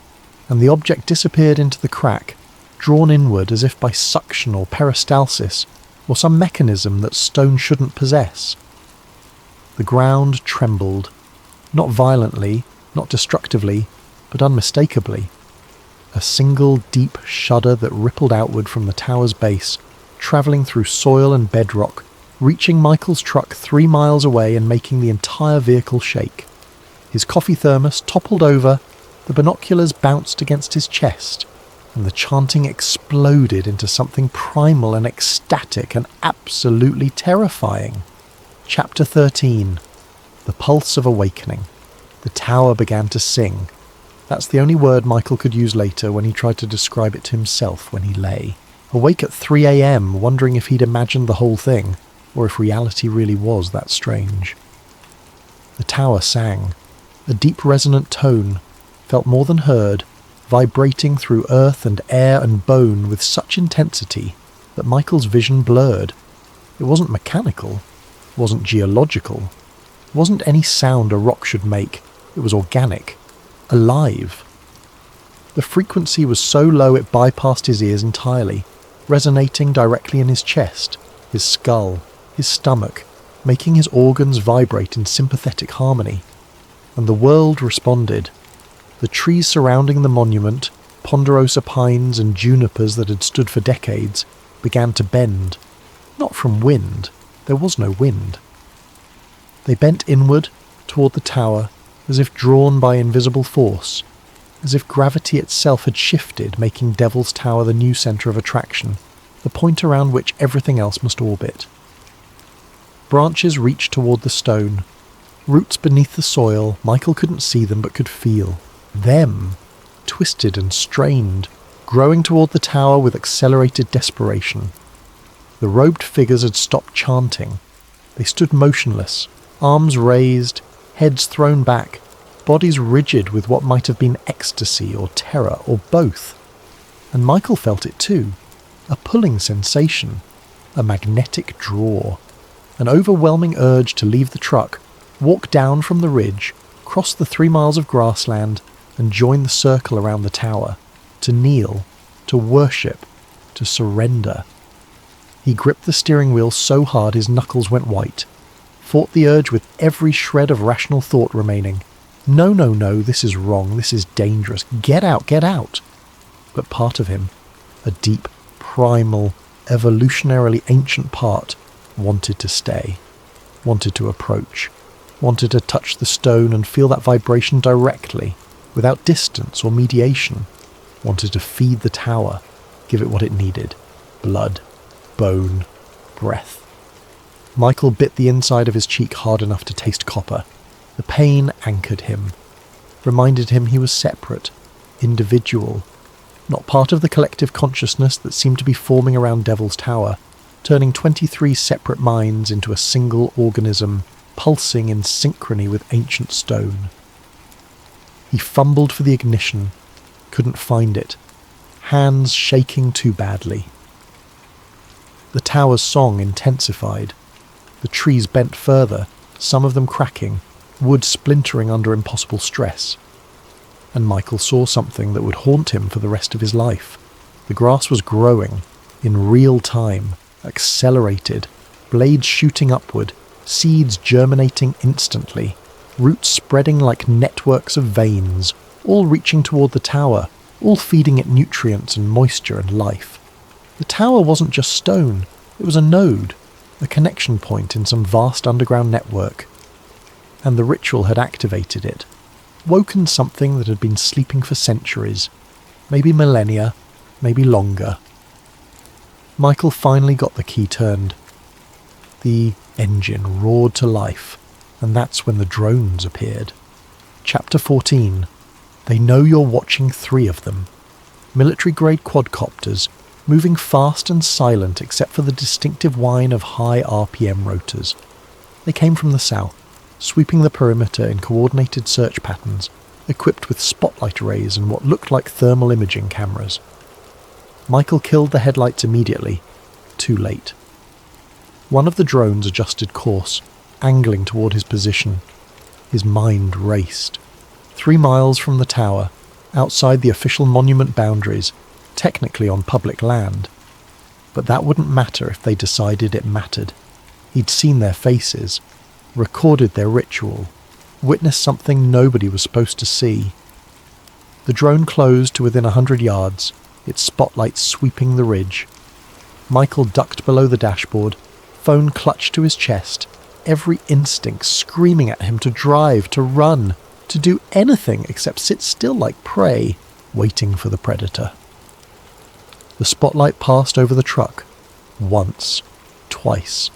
and the object disappeared into the crack, drawn inward as if by suction or peristalsis, or some mechanism that stone shouldn't possess. The ground trembled, not violently, not destructively, but unmistakably. A single deep shudder that rippled outward from the tower's base, travelling through soil and bedrock, reaching Michael's truck 3 miles away and making the entire vehicle shake. His coffee thermos toppled over, the binoculars bounced against his chest, and the chanting exploded into something primal and ecstatic and absolutely terrifying. Chapter 13. The Pulse of Awakening. The tower began to sing. That's the only word Michael could use later when he tried to describe it to himself when he lay. Awake at 3 a.m, wondering if he'd imagined the whole thing, or if reality really was that strange. The tower sang. A deep resonant tone, felt more than heard, vibrating through earth and air and bone with such intensity that Michael's vision blurred. It wasn't mechanical, it wasn't geological, it wasn't any sound a rock should make. It was organic, alive. The frequency was so low it bypassed his ears entirely, resonating directly in his chest, his skull, his stomach, making his organs vibrate in sympathetic harmony. And the world responded. The trees surrounding the monument, ponderosa pines and junipers that had stood for decades, began to bend. Not from wind. There was no wind. They bent inward, toward the tower, as if drawn by invisible force, as if gravity itself had shifted, making Devil's Tower the new centre of attraction, the point around which everything else must orbit. Branches reached toward the stone. Roots beneath the soil, Michael couldn't see them but could feel. Them, twisted and strained, growing toward the tower with accelerated desperation. The robed figures had stopped chanting. They stood motionless, arms raised, heads thrown back, bodies rigid with what might have been ecstasy or terror or both. And Michael felt it too. A pulling sensation, a magnetic draw, an overwhelming urge to leave the truck, walk down from the ridge, cross the 3 miles of grassland, and join the circle around the tower, to kneel, to worship, to surrender. He gripped the steering wheel so hard his knuckles went white, fought the urge with every shred of rational thought remaining. No, no, no, this is wrong, this is dangerous, get out, get out. But part of him, a deep, primal, evolutionarily ancient part, wanted to stay, wanted to approach, wanted to touch the stone and feel that vibration directly, without distance or mediation, wanted to feed the tower, give it what it needed, blood, bone, breath. Michael bit the inside of his cheek hard enough to taste copper. The pain anchored him, reminded him he was separate, individual, not part of the collective consciousness that seemed to be forming around Devil's Tower, turning 23 separate minds into a single organism, pulsing in synchrony with ancient stone. He fumbled for the ignition, couldn't find it, hands shaking too badly. The tower's song intensified. The trees bent further, some of them cracking, wood splintering under impossible stress. And Michael saw something that would haunt him for the rest of his life. The grass was growing, in real time, accelerated, blades shooting upward, seeds germinating instantly, roots spreading like networks of veins, all reaching toward the tower, all feeding it nutrients and moisture and life. The tower wasn't just stone, it was a node, a connection point in some vast underground network. And the ritual had activated it, woken something that had been sleeping for centuries, maybe millennia, maybe longer. Michael finally got the key turned. The engine roared to life, and that's when the drones appeared. Chapter 14. They know you're watching 3 of them. Military-grade quadcopters, moving fast and silent except for the distinctive whine of high RPM rotors. They came from the south, sweeping the perimeter in coordinated search patterns, equipped with spotlight arrays and what looked like thermal imaging cameras. Michael killed the headlights immediately. Too late. One of the drones adjusted course, angling toward his position. His mind raced. 3 miles from the tower, outside the official monument boundaries, technically on public land. But that wouldn't matter if they decided it mattered. He'd seen their faces, recorded their ritual, witnessed something nobody was supposed to see. The drone closed to within 100 yards, its spotlight sweeping the ridge. Michael ducked below the dashboard, phone clutched to his chest, every instinct screaming at him to drive, to run, to do anything except sit still like prey, waiting for the predator. The spotlight passed over the truck, once, twice,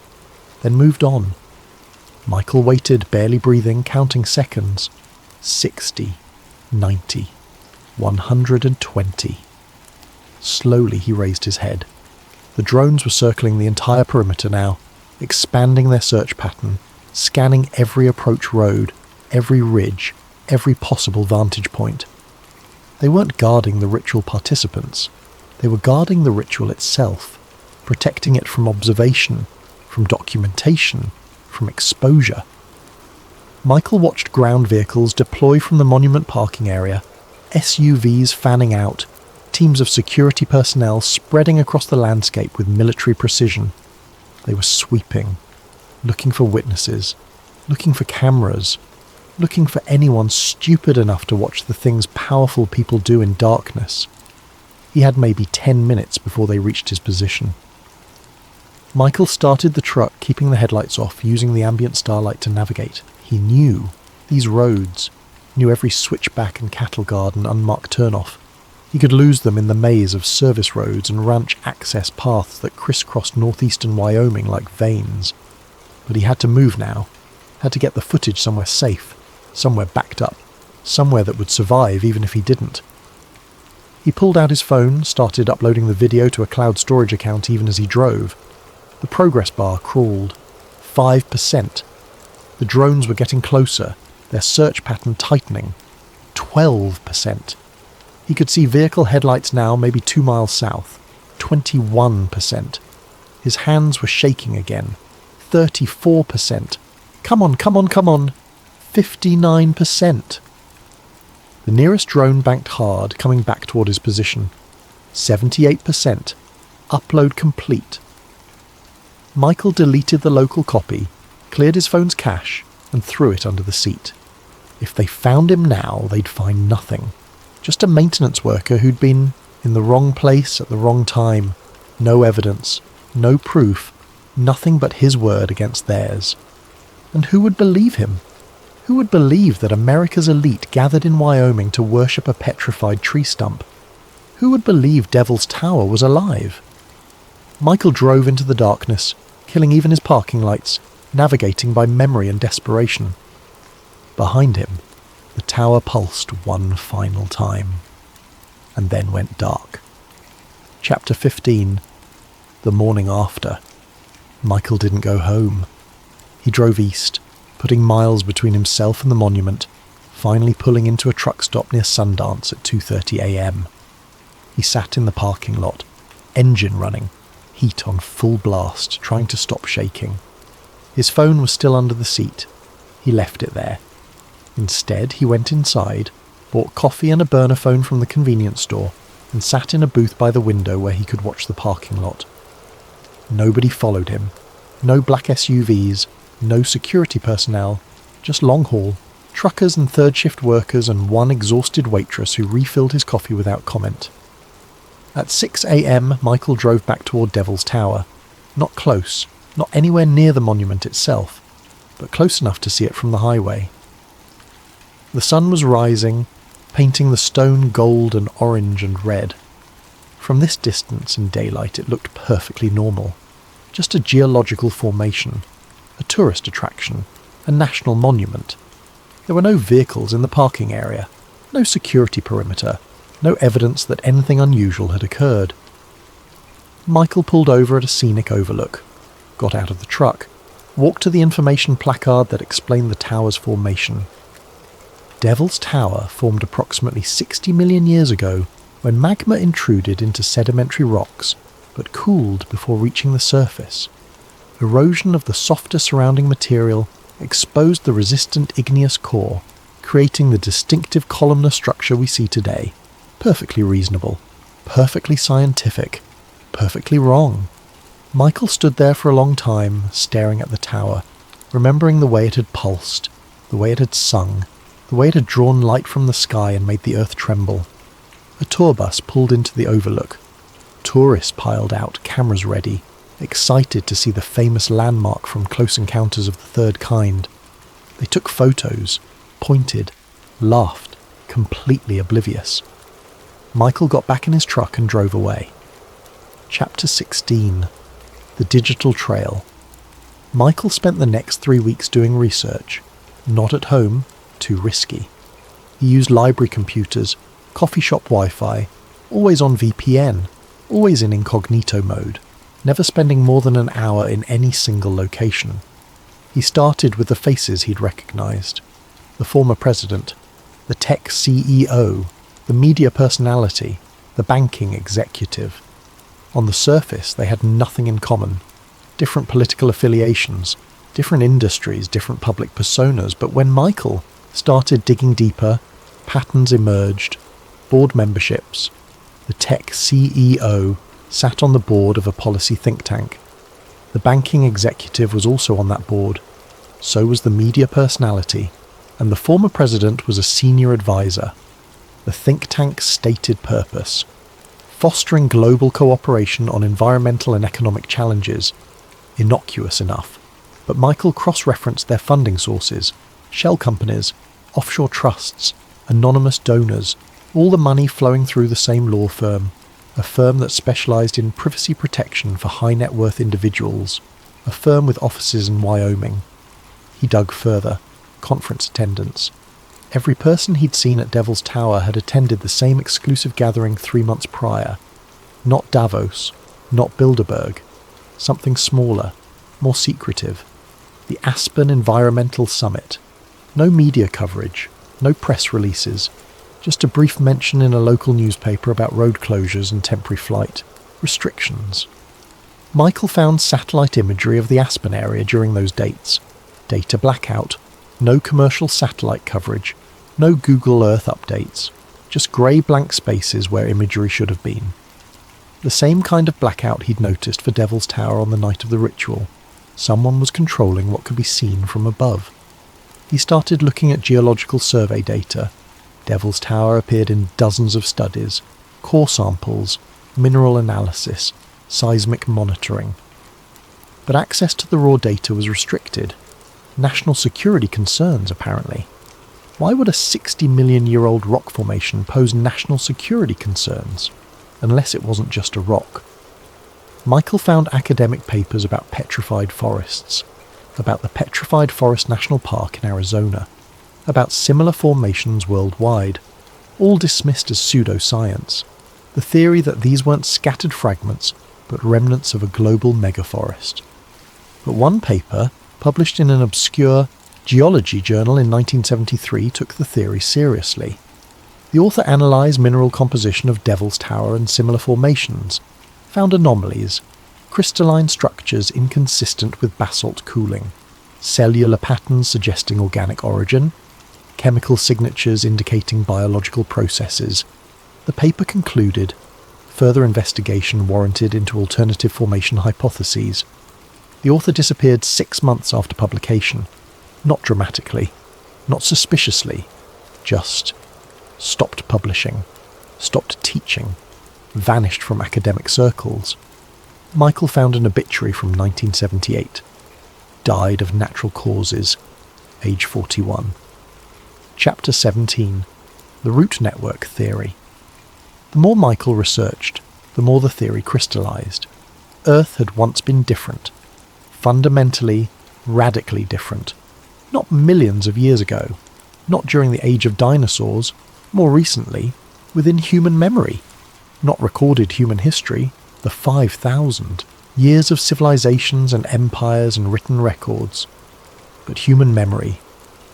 then moved on. Michael waited, barely breathing, counting seconds. 60, 90, 120. Slowly he raised his head. The drones were circling the entire perimeter now, expanding their search pattern, scanning every approach road, every ridge, every possible vantage point. They weren't guarding the ritual participants. They were guarding the ritual itself. protecting it from observation, from documentation, from exposure. Michael watched ground vehicles deploy from the monument parking area, SUVs fanning out, teams of security personnel spreading across the landscape with military precision. They were sweeping, looking for witnesses, looking for cameras, looking for anyone stupid enough to watch the things powerful people do in darkness. He had maybe 10 minutes before they reached his position. Michael started the truck, keeping the headlights off, using the ambient starlight to navigate. He knew these roads, knew every switchback and cattle guard and unmarked turnoff. He could lose them in the maze of service roads and ranch access paths that crisscrossed northeastern Wyoming like veins. But he had to move now, had to get the footage somewhere safe, somewhere backed up, somewhere that would survive even if he didn't. He pulled out his phone, started uploading the video to a cloud storage account even as he drove. The progress bar crawled. 5%. The drones were getting closer, their search pattern tightening. 12%. He could see vehicle headlights now maybe 2 miles south. 21%. His hands were shaking again. 34%. Come on, come on, come on. 59%. The nearest drone banked hard, coming back toward his position. 78%. Upload complete. Michael deleted the local copy, cleared his phone's cache, and threw it under the seat. If they found him now, they'd find nothing. Just a maintenance worker who'd been in the wrong place at the wrong time. No evidence, no proof, nothing but his word against theirs. And who would believe him? Who would believe that America's elite gathered in Wyoming to worship a petrified tree stump? Who would believe Devil's Tower was alive? Michael drove into the darkness, killing even his parking lights, navigating by memory and desperation. Behind him, the tower pulsed one final time, and then went dark. Chapter 15. The morning after. Michael didn't go home. He drove east, putting miles between himself and the monument, finally pulling into a truck stop near Sundance at 2:30 a.m. He sat in the parking lot, engine running, heat on full blast, trying to stop shaking. His phone was still under the seat. He left it there. Instead, he went inside, bought coffee and a burner phone from the convenience store, and sat in a booth by the window where he could watch the parking lot. Nobody followed him. No black SUVs, no security personnel, just long haul, truckers and third shift workers and one exhausted waitress who refilled his coffee without comment. At 6 a.m, Michael drove back toward Devil's Tower. Not close, not anywhere near the monument itself, but close enough to see it from the highway. The sun was rising, painting the stone gold and orange and red. From this distance in daylight it looked perfectly normal. Just a geological formation, a tourist attraction, a national monument. There were no vehicles in the parking area, no security perimeter, no evidence that anything unusual had occurred. Michael pulled over at a scenic overlook, got out of the truck, walked to the information placard that explained the tower's formation. Devil's Tower formed approximately 60 million years ago when magma intruded into sedimentary rocks, but cooled before reaching the surface. Erosion of the softer surrounding material exposed the resistant igneous core, creating the distinctive columnar structure we see today. Perfectly reasonable, perfectly scientific, perfectly wrong. Michael stood there for a long time, staring at the tower, remembering the way it had pulsed, the way it had sung, the way it had drawn light from the sky and made the earth tremble. A tour bus pulled into the overlook. Tourists piled out, cameras ready, excited to see the famous landmark from Close Encounters of the Third Kind. They took photos, pointed, laughed, completely oblivious. Michael got back in his truck and drove away. Chapter 16. The Digital Trail. Michael spent the next 3 weeks doing research. Not at home, too risky. He used library computers, coffee shop Wi-Fi, always on VPN, always in incognito mode, never spending more than an hour in any single location. He started with the faces he'd recognized. The former president, the tech CEO, the media personality, the banking executive. On the surface, they had nothing in common. Different political affiliations, different industries, different public personas, but when Michael started digging deeper, patterns emerged, board memberships. The tech CEO sat on the board of a policy think tank. The banking executive was also on that board. So was the media personality, and the former president was a senior advisor. The think tank's stated purpose: fostering global cooperation on environmental and economic challenges. Innocuous enough, but Michael cross-referenced their funding sources: shell companies, offshore trusts, anonymous donors, all the money flowing through the same law firm, a firm that specialised in privacy protection for high-net-worth individuals, a firm with offices in Wyoming. He dug further: conference attendance. Every person he'd seen at Devil's Tower had attended the same exclusive gathering 3 months prior. Not Davos, not Bilderberg. Something smaller, more secretive. The Aspen Environmental Summit. No media coverage, no press releases, just a brief mention in a local newspaper about road closures and temporary flight restrictions. Michael found satellite imagery of the Aspen area during those dates. Data blackout, no commercial satellite coverage, no Google Earth updates, just grey blank spaces where imagery should have been. The same kind of blackout he'd noticed for Devil's Tower on the night of the ritual. Someone was controlling what could be seen from above. He started looking at geological survey data. Devil's Tower appeared in dozens of studies, core samples, mineral analysis, seismic monitoring. But access to the raw data was restricted. National security concerns, apparently. Why would a 60-million-year-old rock formation pose national security concerns? Unless it wasn't just a rock. Michael found academic papers about petrified forests, about the Petrified Forest National Park in Arizona, about similar formations worldwide, all dismissed as pseudoscience. The theory that these weren't scattered fragments, but remnants of a global megaforest. But one paper, published in an obscure geology journal in 1973, took the theory seriously. The author analysed mineral composition of Devil's Tower and similar formations, found anomalies, crystalline structures inconsistent with basalt cooling, cellular patterns suggesting organic origin, chemical signatures indicating biological processes. The paper concluded, further investigation warranted into alternative formation hypotheses. The author disappeared 6 months after publication, not dramatically, not suspiciously, just stopped publishing, stopped teaching, vanished from academic circles. Michael found an obituary from 1978. Died of natural causes, age 41. Chapter 17. The Root Network Theory. The more Michael researched, the more the theory crystallized. Earth had once been different. Fundamentally, radically different. Not millions of years ago. Not during the age of dinosaurs. More recently, within human memory. Not recorded human history, the 5,000 years of civilizations and empires and written records. But human memory,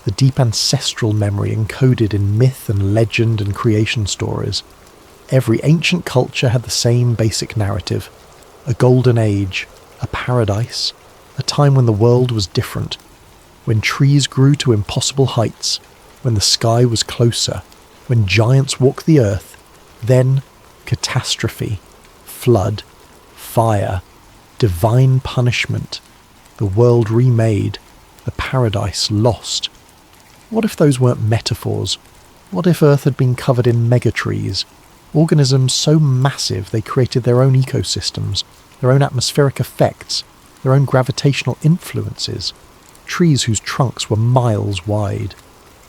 the deep ancestral memory encoded in myth and legend and creation stories. Every ancient culture had the same basic narrative. A golden age, a paradise, a time when the world was different, when trees grew to impossible heights, when the sky was closer, when giants walked the earth, then catastrophe, flood, fire, divine punishment, the world remade, the paradise lost. What if those weren't metaphors? What if Earth had been covered in megatrees, organisms so massive they created their own ecosystems, their own atmospheric effects, their own gravitational influences, trees whose trunks were miles wide,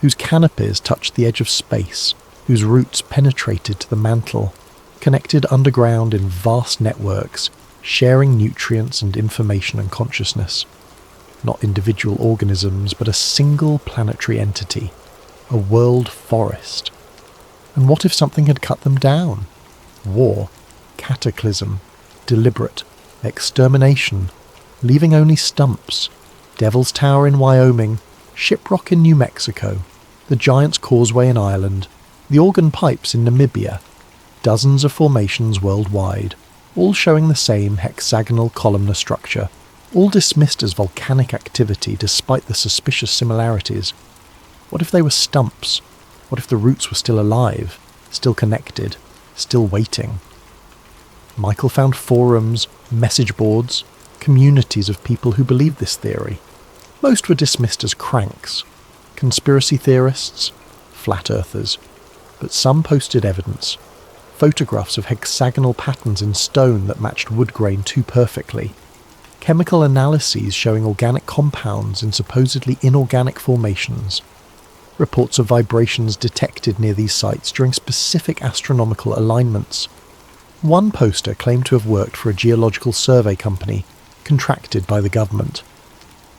whose canopies touched the edge of space, whose roots penetrated to the mantle, connected underground in vast networks, sharing nutrients and information and consciousness. Not individual organisms, but a single planetary entity, a world forest. And what if something had cut them down? War, cataclysm, deliberate, extermination, leaving only stumps. Devil's Tower in Wyoming, Shiprock in New Mexico, the Giant's Causeway in Ireland, the Organ Pipes in Namibia, dozens of formations worldwide, all showing the same hexagonal columnar structure, all dismissed as volcanic activity despite the suspicious similarities. What if they were stumps? What if the roots were still alive, still connected, still waiting? Michael found forums, message boards, communities of people who believed this theory. Most were dismissed as cranks, conspiracy theorists, flat earthers, but some posted evidence, photographs of hexagonal patterns in stone that matched wood grain too perfectly, chemical analyses showing organic compounds in supposedly inorganic formations, reports of vibrations detected near these sites during specific astronomical alignments. One poster claimed to have worked for a geological survey company contracted by the government,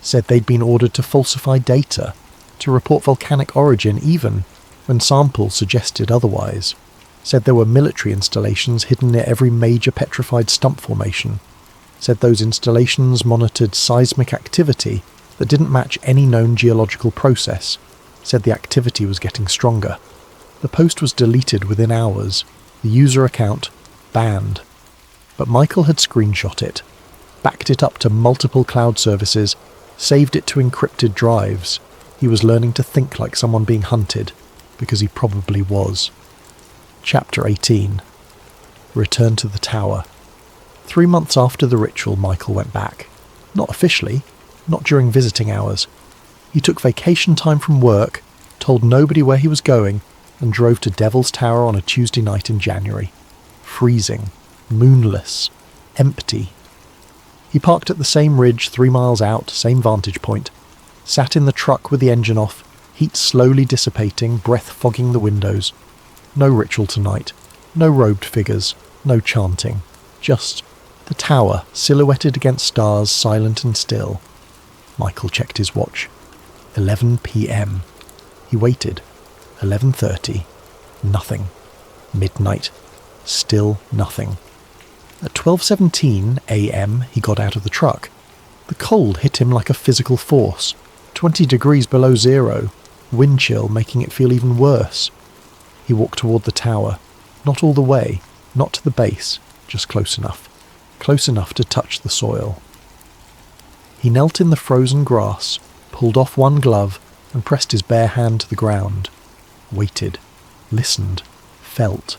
said they'd been ordered to falsify data, to report volcanic origin even when samples suggested otherwise, said there were military installations hidden near every major petrified stump formation, said those installations monitored seismic activity that didn't match any known geological process, said the activity was getting stronger. The post was deleted within hours, the user account banned. But Michael had screenshot it, backed it up to multiple cloud services, saved it to encrypted drives. He was learning to think like someone being hunted, because he probably was. Chapter 18. Return to the tower. 3 months after the ritual, Michael went back. Not officially, not during visiting hours. He took vacation time from work, told nobody where he was going, and drove to Devil's Tower on a Tuesday night in January. Freezing, moonless, empty. He parked at the same ridge 3 miles out, same vantage point, sat in the truck with the engine off, heat slowly dissipating, breath fogging the windows. No ritual tonight, no robed figures, no chanting, just the tower silhouetted against stars, silent and still. Michael checked his watch. 11 p.m. He waited. 11:30. Nothing. Midnight. Still nothing. At 12:17 a.m. he got out of the truck. The cold hit him like a physical force. 20 degrees below zero. Wind chill making it feel even worse. He walked toward the tower. Not all the way. Not to the base. Just close enough. Close enough to touch the soil. He knelt in the frozen grass, pulled off one glove, and pressed his bare hand to the ground. Waited. Listened. Felt.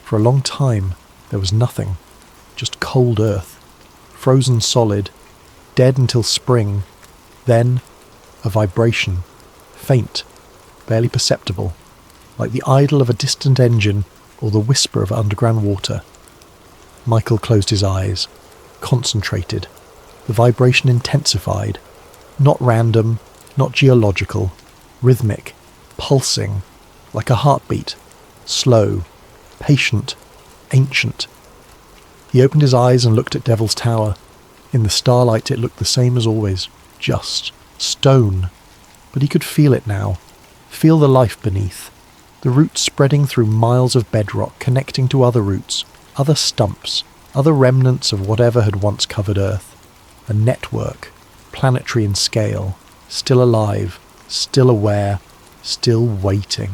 For a long time, there was nothing. Just cold earth. Frozen solid. Dead until spring. Then, a vibration. Faint. Barely perceptible. Like the idle of a distant engine or the whisper of underground water. Michael closed his eyes. Concentrated. The vibration intensified. Not random, not geological. Rhythmic. Pulsing. Like a heartbeat. Slow. Patient, ancient. He opened his eyes and looked at Devil's Tower. In the starlight it looked the same as always, just stone. But he could feel it now, feel the life beneath, the roots spreading through miles of bedrock connecting to other roots, other stumps, other remnants of whatever had once covered Earth. A network, planetary in scale, still alive, still aware, still waiting.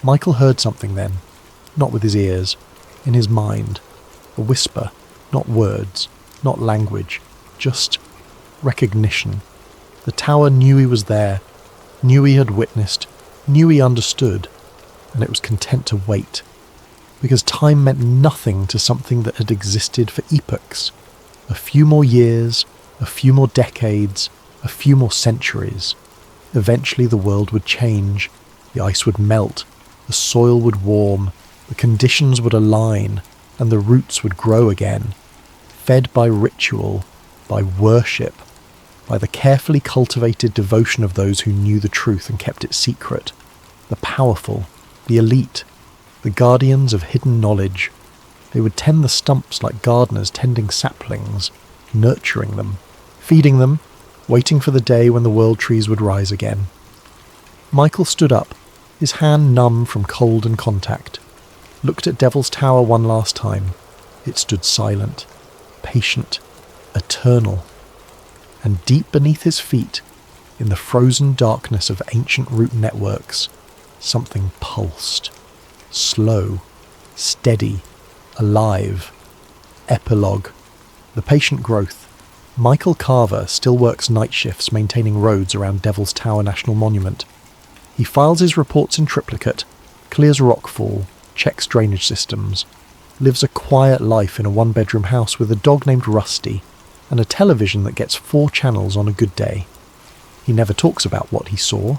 Michael heard something then. Not with his ears, in his mind. A whisper, not words, not language, just recognition. The tower knew he was there, knew he had witnessed, knew he understood, and it was content to wait. Because time meant nothing to something that had existed for epochs. A few more years, a few more decades, a few more centuries. Eventually the world would change, the ice would melt, the soil would warm, the conditions would align, and the roots would grow again, fed by ritual, by worship, by the carefully cultivated devotion of those who knew the truth and kept it secret, the powerful, the elite, the guardians of hidden knowledge. They would tend the stumps like gardeners tending saplings, nurturing them, feeding them, waiting for the day when the world trees would rise again. Michael stood up, his hand numb from cold and contact, looked at Devil's Tower one last time. It stood silent, patient, eternal. And deep beneath his feet, in the frozen darkness of ancient root networks, something pulsed. Slow, steady, alive, Epilogue. The patient growth. Michael Carver still works night shifts maintaining roads around Devil's Tower National Monument. He files his reports in triplicate, clears rockfall, checks drainage systems, lives a quiet life in a one-bedroom house with a dog named Rusty, and a television that gets 4 channels on a good day. He never talks about what he saw,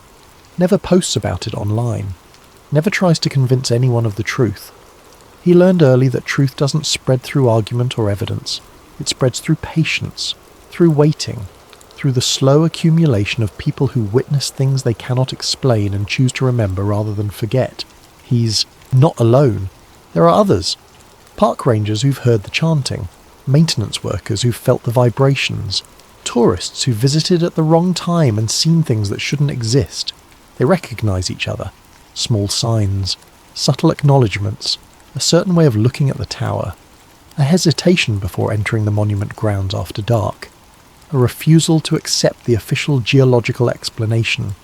never posts about it online, never tries to convince anyone of the truth. He learned early that truth doesn't spread through argument or evidence. It spreads through patience, through waiting, through the slow accumulation of people who witness things they cannot explain and choose to remember rather than forget. He's not alone. There are others. Park rangers who've heard the chanting, maintenance workers who've felt the vibrations, tourists who visited at the wrong time and seen things that shouldn't exist. They recognise each other. Small signs, subtle acknowledgements, a certain way of looking at the tower, a hesitation before entering the monument grounds after dark, a refusal to accept the official geological explanation.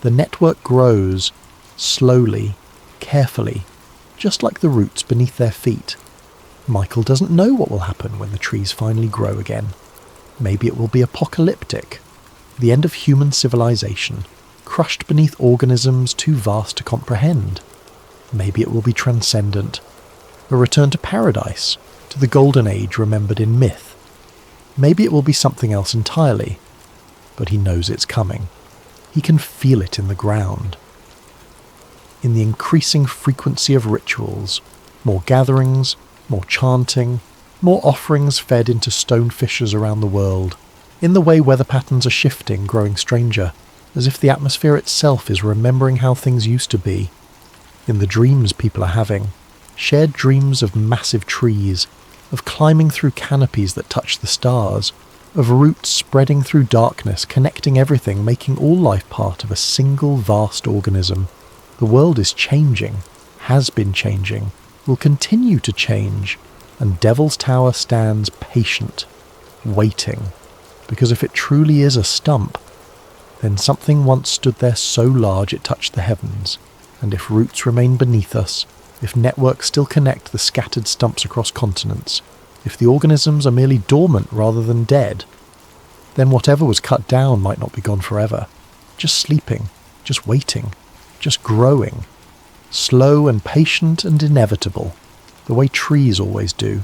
The network grows, slowly, carefully, just like the roots beneath their feet. Michael doesn't know what will happen when the trees finally grow again. Maybe it will be apocalyptic, the end of human civilization, crushed beneath organisms too vast to comprehend. Maybe it will be transcendent, a return to paradise, to the golden age remembered in myth. Maybe it will be something else entirely, but he knows it's coming. He can feel it in the ground. In the increasing frequency of rituals, more gatherings, more chanting, more offerings fed into stone fissures around the world, in the way weather patterns are shifting, growing stranger, as if the atmosphere itself is remembering how things used to be, in the dreams people are having, shared dreams of massive trees, of climbing through canopies that touch the stars, of roots spreading through darkness, connecting everything, making all life part of a single vast organism. The world is changing, has been changing, will continue to change, and Devil's Tower stands patient, waiting, because if it truly is a stump, then something once stood there so large it touched the heavens, and if roots remain beneath us, if networks still connect the scattered stumps across continents, if the organisms are merely dormant rather than dead, then whatever was cut down might not be gone forever, just sleeping, just waiting, just growing, slow and patient and inevitable, the way trees always do.